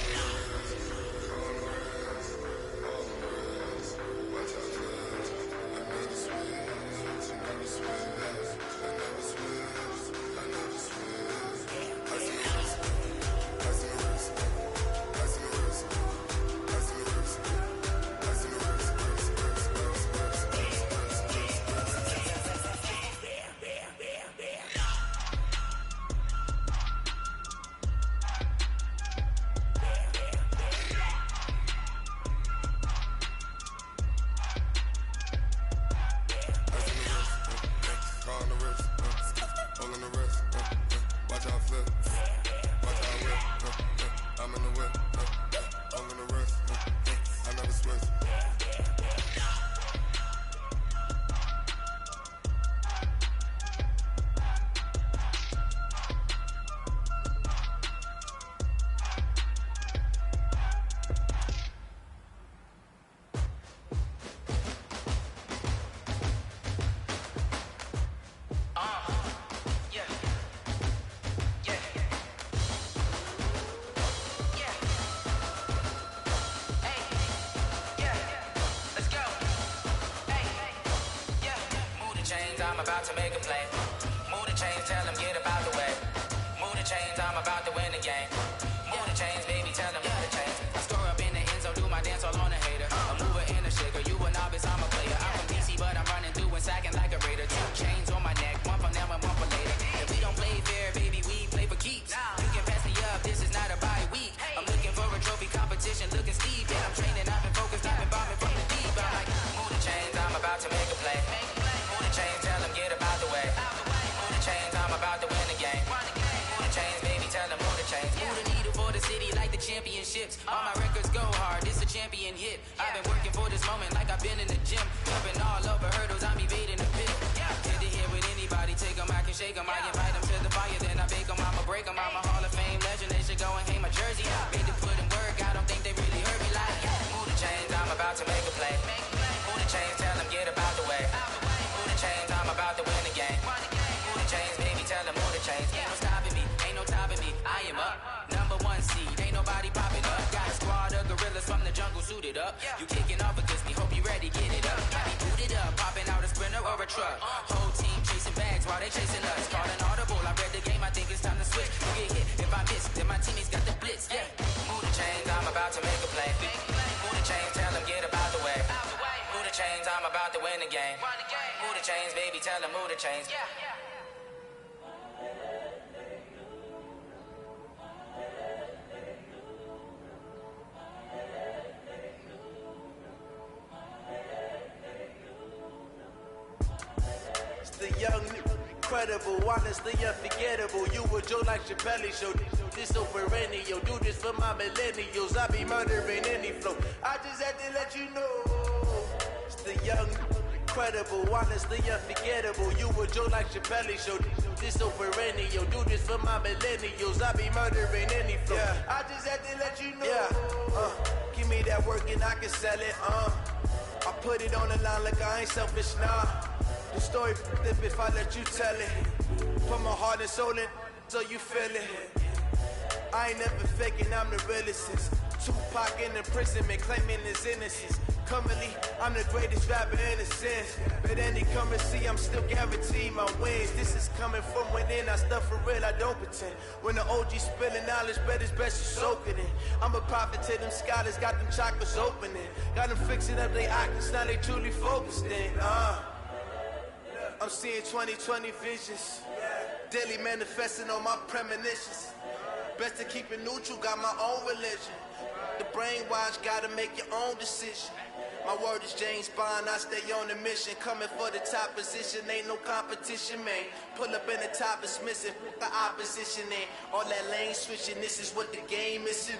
I'm about to make a play. Move the chains, tell them get up out the way. Move the chains, I'm about to win the game. Move the chains, baby, tell them move the chains. I store up in the end zone, do my dance all on a hater. A mover and a shaker, you a novice, I'm a player. I'm from DC, but I'm running through and sacking like a raider. 2 chains on my neck, one for now and one for later. If we don't play fair, baby, we play for keeps. You can pass me up, this is not a bye week. I'm looking for a trophy competition, looking steep. And I'm training, I've been focused, I've been bombing from the deep. I'm like, move the chains, I'm about to make a play. Move the chains, tell them get up out the way. Move the chains, I'm about to win the game. Move the chains, baby, tell them move the chains. Move the needle for the city like the championships. All my records go hard, this a champion hit. I've been working for this moment like I've been in the gym. Jumping all over hurdles, I'm evading the pit. Hit to hit with anybody, take them, I can shake them. I invite them to the fire, then I bake them, I'ma break them. I'm a Hall of Fame legend, they should go and hang my jersey. Made to put in work, I don't think they really heard me like move the chains, I'm about to make a play. Move the chains, tell them get up out the way. Move the chains, I'm about to win the game. Move the chains, baby, tell them move the chains. Ain't no stopping me, ain't no topping me, I am up. #1 seed, ain't nobody popping up. Got a squad of gorillas from the jungle suited up. You kicking off against me, hope you ready, get it up. Got me booted up, popping out a sprinter or a truck. Whole team chasing bags while they chasing us. Call an audible, I read the game, I think it's time to switch. You get hit, if I miss, then my teammates got the blitz, yeah. Move the chains, I'm about to make a play. Move the chains, tell them get up out the way. Move the chains, I'm about to win the game. Move the chains, baby, tell them move the chains. incredible, honestly unforgettable. You a Joe like Chappelle show. This so perennial, do this for my millennials. I be murdering any flow. I just had to let you know. It's the young, incredible, honestly unforgettable. You a Joe like Chappelle show. This so perennial, do this for my millennials. I be murdering any flow. Yeah. I just had to let you know. Yeah. Give me that work and I can sell it. I put it on the line like I ain't selfish, nah. The story flip if I let you tell it. Put my heart and soul in so you feel it. I ain't never faking, I'm the realest. Tupac in imprisonment, claiming his innocence. Currently, I'm the greatest rapper in a sense. But any currency, I'm still guaranteed my wins. This is coming from within, I stuff for real, I don't pretend. When the OG spilling knowledge, bet it's best you soak it in. I'm a prophet to them scholars, got them chakras opening. Got them fixing up they octaves, now they truly focused in. I'm seeing 2020 visions. Daily manifesting on my premonitions. Best to keep it neutral, got my own religion. The brainwash, gotta make your own decision. My word is James Bond, I stay on the mission. Coming for the top position, ain't no competition, man. Pull up in the top, it's missing, the opposition ain't. All that lane switching, this is what the game is.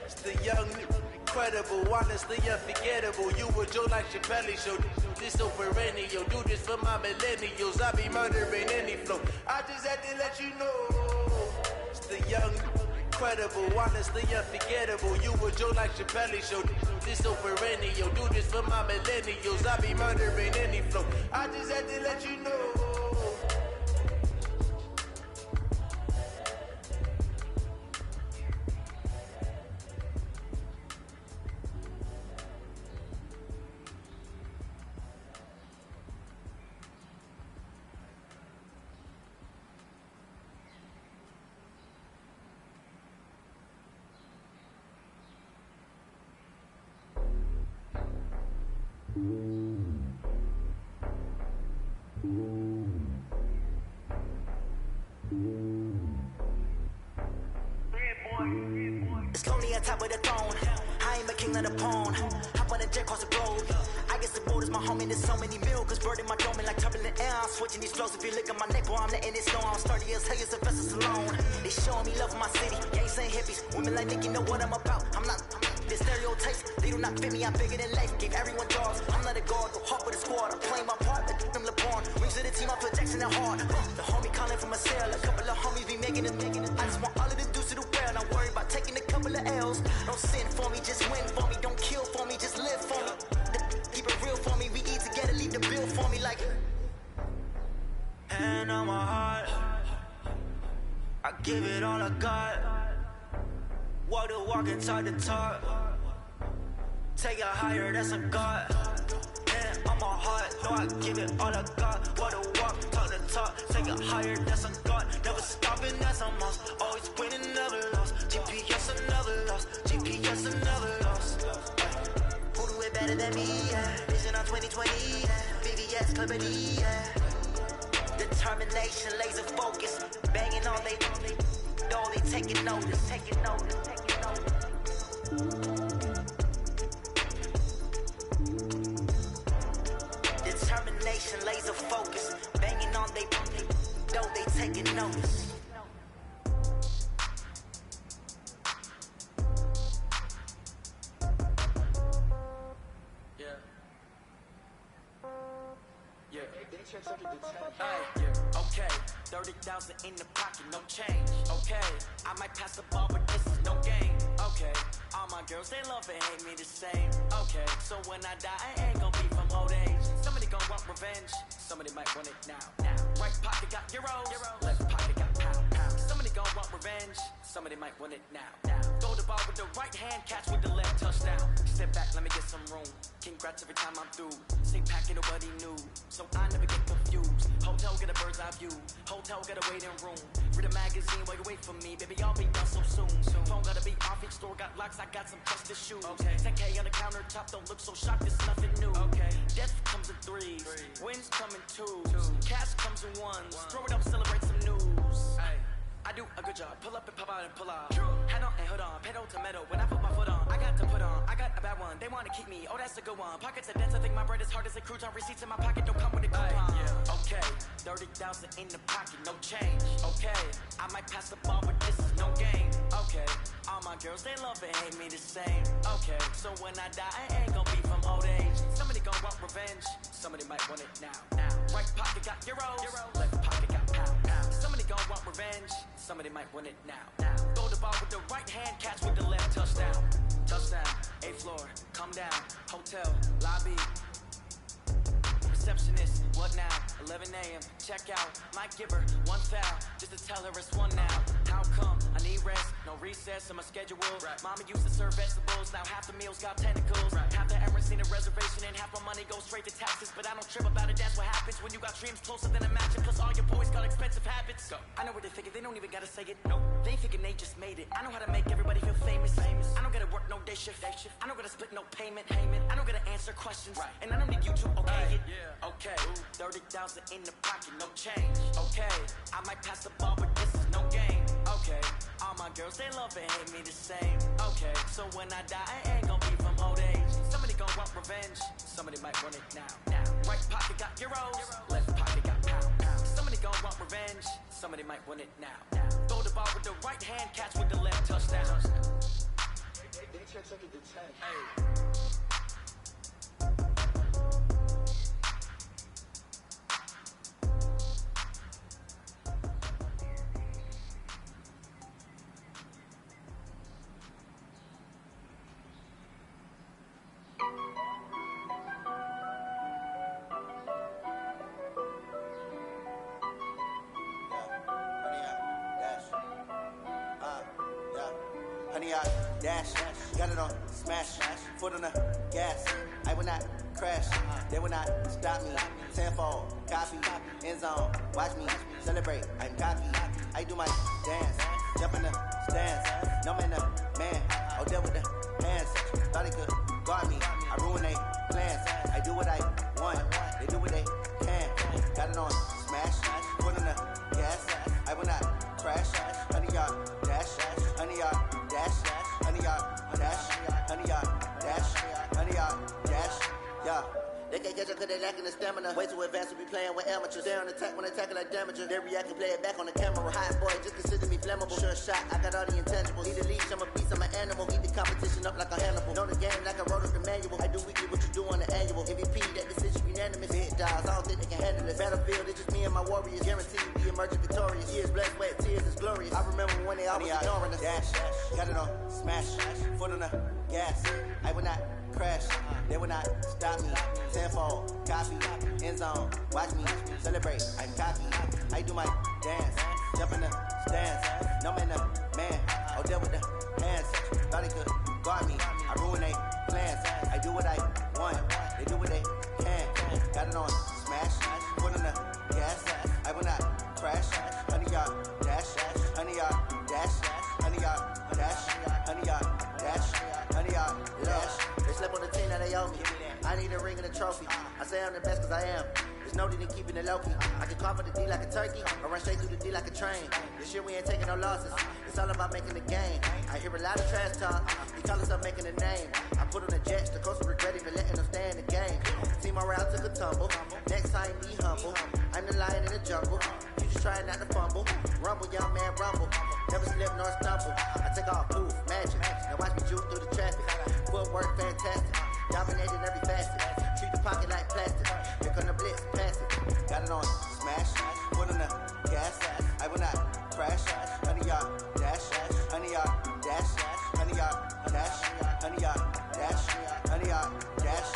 It's the young, incredible, honestly unforgettable. You a Joe like Chappelle show. This so perennial, do this for my millennials. I be murdering any flow. I just had to let you know. It's the young, incredible, honestly unforgettable. You a Joe like Chappelle show. This so perennial, do this for my millennials. I be murdering any flow. I just had to let you know. It's lonely on top of the throne. I ain't a king of the pawn. Hop on a jet across the globe. I guess the boat is my homie. There's so many miracles burning my dome like turbulent air. I'm switching these flows. If you look at my neck, boy, I'm letting it snow. I'm sturdy as hell, as a vessel alone. They showing me love for my city. Gangs ain't hippies. Women like Nick, you know what I'm about. I'm not the stereotypes. They do not fit me. I'm bigger than life. Gave everyone dogs. I'm not a guard. Go hard with the squad. I'm playing my part. Like them LeBron. Rings to the team. I put Jackson and hard. The homie calling from a cell. A couple of homies be making it. I just want all of the dudes to do well. Not worry about taking a couple of L's. Don't sin for me, just win for me. Don't kill for me, just live for me. Keep it real for me. We eat together, leave the bill for me like. Hand on my heart, I give it all I got. Walk the walk and talk the talk. Take it higher, that's a God. Hand on my heart, no, I give it all I got. Walk the walk, talk the talk. Take it higher, that's a God. Never stopping, that's a must. Always winning, never lost. GPS another loss. GPS another loss. Who do it better than me? Yeah. Vision on 2020. Yeah. VVS company. Yeah. Determination, laser focus. Banging on they taking notice. Taking notice. Taking notice. Determination, laser focus. Banging on they taking notice. Okay, 30,000 in the pocket, no change. Okay, I might pass the ball, but this is no game. Okay, all my girls, they love and hate me the same. Okay, so when I die, I ain't gonna be from old age. Somebody gonna want revenge, somebody might want it now. Right pocket got euros, left pocket got pound. Somebody gonna want revenge, somebody might want it now. Throw the ball with the right hand, catch with the left, touchdown. Step back, let me get some room. Congrats every time I'm through. Stay packing, nobody knew, so I never get confused. Hotel get a bird's eye view. Hotel get a waiting room. Read a magazine while you wait for me, baby. I'll be done so soon. Phone gotta be off. Each store got locks. I got some trusted shoes. Okay. 10K on the countertop. Don't look so shocked. It's nothing new. Okay. Death comes in threes. Wins come in twos. Cash comes in ones. Throw it up, celebrate some news. Ay. I do a good job. Pull up and pop out and pull out. Head on and hood on. Pedal to metal. When I put my foot on, I got to put on. I got a bad one. one. They wanna keep me, oh that's a good one. Pockets are dense, I think my bread is hard as a crouton. Receipts in my pocket don't come with a coupon. Okay, 30,000 in the pocket, no change. Okay, I might pass the ball, but this is no game. Okay, all my girls, they love and hate me the same. Okay, so when I die, I ain't gonna be from old age. Somebody gon' want revenge, somebody might want it now. Right pocket got euros, left pocket got pounds. Somebody gon' want revenge, somebody might want it now. Throw the ball with the right hand, catch with the left, touchdown. Touchdown, 8th floor, come down, hotel, lobby. Receptionist, what now? 11 a.m., check out. Might give her one foul, just to tell her it's one now. How come? I need rest, no recess in my schedule. Mama used to serve vegetables, now half the meals got tentacles. Half the errands need a reservation and half my money goes straight to taxes. But I don't trip about it, that's what happens when you got dreams closer than a match. Plus all your boys got expensive habits. I know what they thinking, they don't even gotta say it. Nope, they thinking they just made it. I know how to make everybody feel famous. I don't gotta work no day shift. I don't gotta split no payment. I don't gotta answer questions. And I don't need you to okay it. Okay, 30,000 in the pocket, no change. Okay, I might pass the ball, but this is no game. Okay, all my girls, they love and hate me the same. Okay, so when I die, I ain't gonna be from old age. Somebody gon' want revenge, somebody might want it now. Right pocket got euros, left pocket got pounds. Somebody gon' want revenge, somebody might want it now. Throw the ball with the right hand, catch with the left, touchdown. They check something to 10. Hey. Dash, got it on, smash, foot on the gas. I will not crash, they will not stop me. Tenfold, copy, end zone, watch me celebrate. I'm cocky, I do my dance, jump in the stands. No man, the man, oh deal with the hands. Thought he could guard me, I ruin they plans. I do what I want, they do what they can. Got it on, smash, foot on the gas. I will not crash, 100 yard dash, 100 yard dash. 100 yard dash, 100 yard dash, 100 yard dash, yeah. They can't catch up cause they lacking the stamina. Way too advanced to be playing with amateurs. Stay on attack when attacking like damager. They react and play it back on the camera. Hot boy, just consider me flammable. Sure shot, I got all the intangibles. Need a leash, I'm a beast, I'm an animal. Eat the competition up like a Hannibal. Know the game like I wrote up the manual. I do weekly what you do on the annual. MVP, that decision unanimous. Hit dials, I don't think they can handle it. Battlefield, it's just me and my warriors. Guaranteed we emerging victorious. Years blessed, wet tears is glorious. I remember when they always ignoring us. Dash, got it on, smash, foot on the gas. I will not crash, they will not stop me. Tenfold, copy, end zone, watch me celebrate. I'm cocky, I do my dance, jump in the stands. No man, the man, oh deal with the hands. Thought he could guard me, I ruin they plans. I do what I want, they do what they can. Got it on, smash, foot on the gas. I will not crash, 100 yard dash, 100 yard dash, 100 yard dash, 100 yard dash, 100 yard dash. They slept on the team that they owe me. I need a ring and a trophy. I say I'm the best cause I am. There's no need in keeping it low key. I can cover the D like a turkey, or run straight through the D like a train. This year we ain't taking no losses. It's all about making the game. I hear a lot of trash talk. He call us up making a name. I put on the jets, the coach will regret even letting them stay in the game. Team morale took a tumble. Next time be humble. I'm the lion in the jungle. You just trying not to fumble. Rumble, young man, rumble. Never slip nor stumble. I take off, poof, magic. Now watch me juke through the traffic. Footwork fantastic. Dominated every facet. Treat the pocket like plastic. Here come the blitz, pass it. Got it on, smash. Foot on the gas. I will not crash. 100 yard dash. 100 yard dash. 100 yard dash. 100 yard dash. 100 yard dash.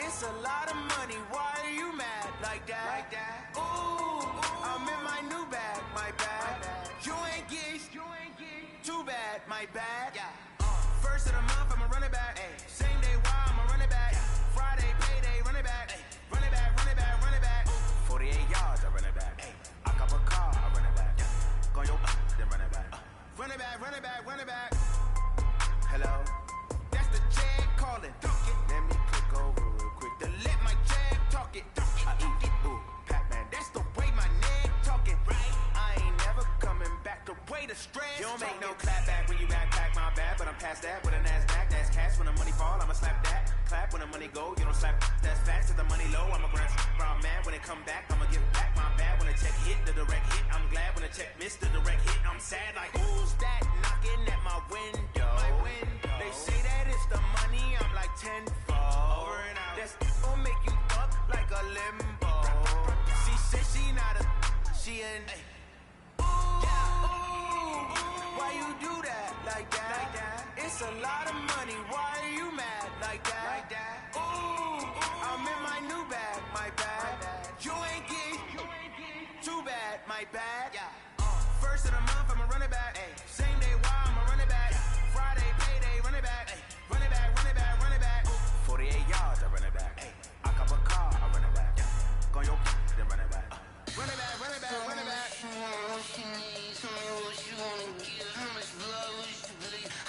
It's a lot of money, why are you mad like that? Ooh, I'm in my new bag, my bad. You ain't geeks, too bad, my bad. First of the month, I'ma run it back. Same day, why I'ma run it back. Friday, pay past that with a NASDAQ. That's cash when the money fall, I'ma slap that. Clap when the money go, you don't slap. That's fast, if the money low, I'ma grab brown man. When it come back, I'ma give back my bad. When the check hit, the direct hit. I'm glad when the check missed, the direct hit. I'm sad like, who's that knocking at my window? They say that it's the money, I'm like tenfold. Over and out. That's gon' make you fuck like a limbo. She said she not a, she in. Why you do that like that? It's a lot of money. Why are you mad like that? Ooh, I'm in my new bag, my bad. You ain't getting too bad, my bad. First of the month, I'ma run it back. Same day, why I'ma run it back. Friday, payday, run it back. Run it back, run it back, run it back. 48 yards, I run it back. I cop a car, I run it back. Go on your then run it back. Run it back, run it back, run it back.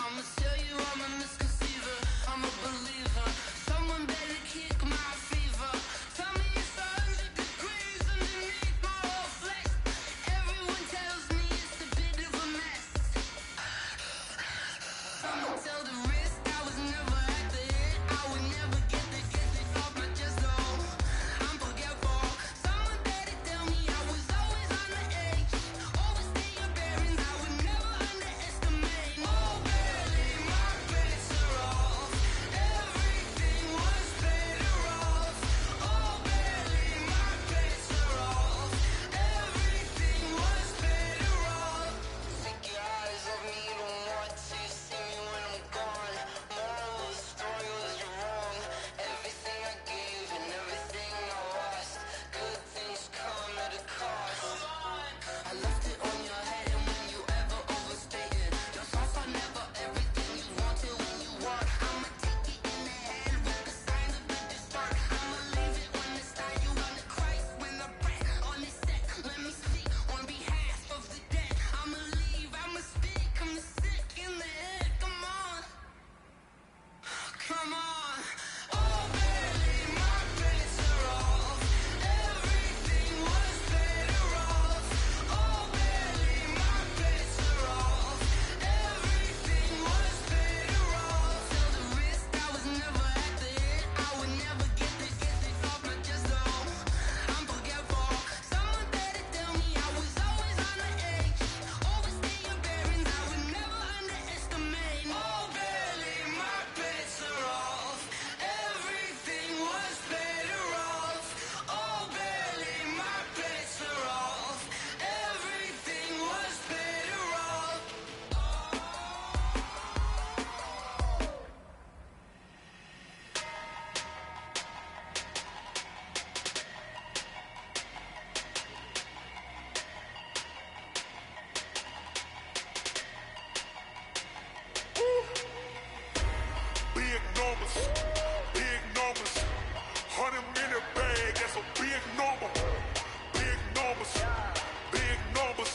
I'ma tell you I'm a misconceiver, I'm a believer. Someone better kick my fever. Tell me it's 100 degrees underneath my whole flesh. Everyone tells me it's a bit of a mess. I'ma tell the risk I was never at the hit. I would never get it off my chest though. I'm forgetful. Someone better tell me I was always on the edge. Overstay your bearings, I would never underestimate. Oh barely, my bets are off. Everything was better off. Oh barely, my bets are off. Everything was better off. Take your eyes off me, you don't want to see me when I'm gone. Moral of the story was you're wrong. Everything I gave and everything I lost. Good things come at a cost. I left it on your head, and when you ever overstated, your thoughts are never everything you wanted when you want. I'ma take it in the head with the signs of the distort. I'ma leave it when it's time. You on the Christ when the breath on the set. Let me speak on behalf of the dead. I'ma leave, I'ma speak. I'm sick in the head. Come on, come on. Oh barely, my bets are off. Everything was better off. Oh barely, my bets are off. Everything was better off. Tell the risk I was never at the hit. I would never get it off my chest though. I'm forgetful. Someone better tell me I was always on the edge. Overstay your bearings, I would never underestimate. Oh barely, my bets are off. Everything was better off. Oh barely, my bets are off. Everything was better off. Big numbers, big numbers. 100-minute bag, that's a big number. Big numbers, big numbers.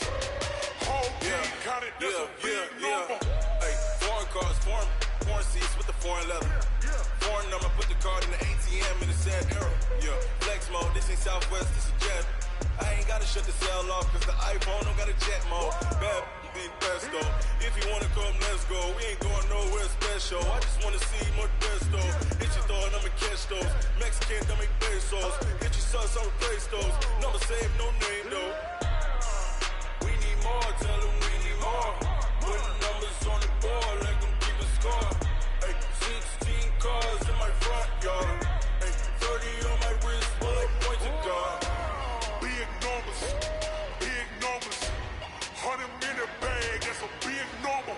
Whole team counted, that's a big number. Hey, foreign cars, foreign seats with the foreign leather. Foreign number, put the card in the ATM in the sad era. Yeah, flex mode, this ain't Southwest, this is jet. I ain't gotta shut the cell off, cause the iPhone don't got a jet mode. Bad being best though. If you wanna come, let's go. We ain't going nowhere special. I just wanna see more pesto. Hit your thought, I'ma catch those. Mexican, don't make pesos. Get your sauce, I'll replace those. Number save, no name though. We need more, tell them we need more. Put numbers on the board, like them keep a score. Hey, 16 cars in my front yard. Hey, 30 on my wrist, while I point to God. Big numbers, big numbers. 100-minute bag, that's a big number.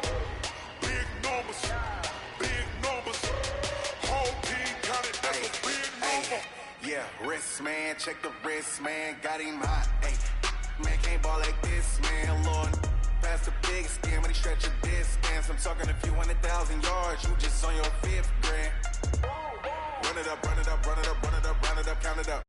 Big numbers, big numbers. Whole team counted, that's a big number. Yeah, wrist man, check the wrist man, got him hot. Ay, man can't ball like this, man. Lord, pass the big skin when he stretch a distance. I'm talking a few 100,000 yards, you just on your 5th grand. Run it up, run it up, run it up, run it up, run it up, count it up.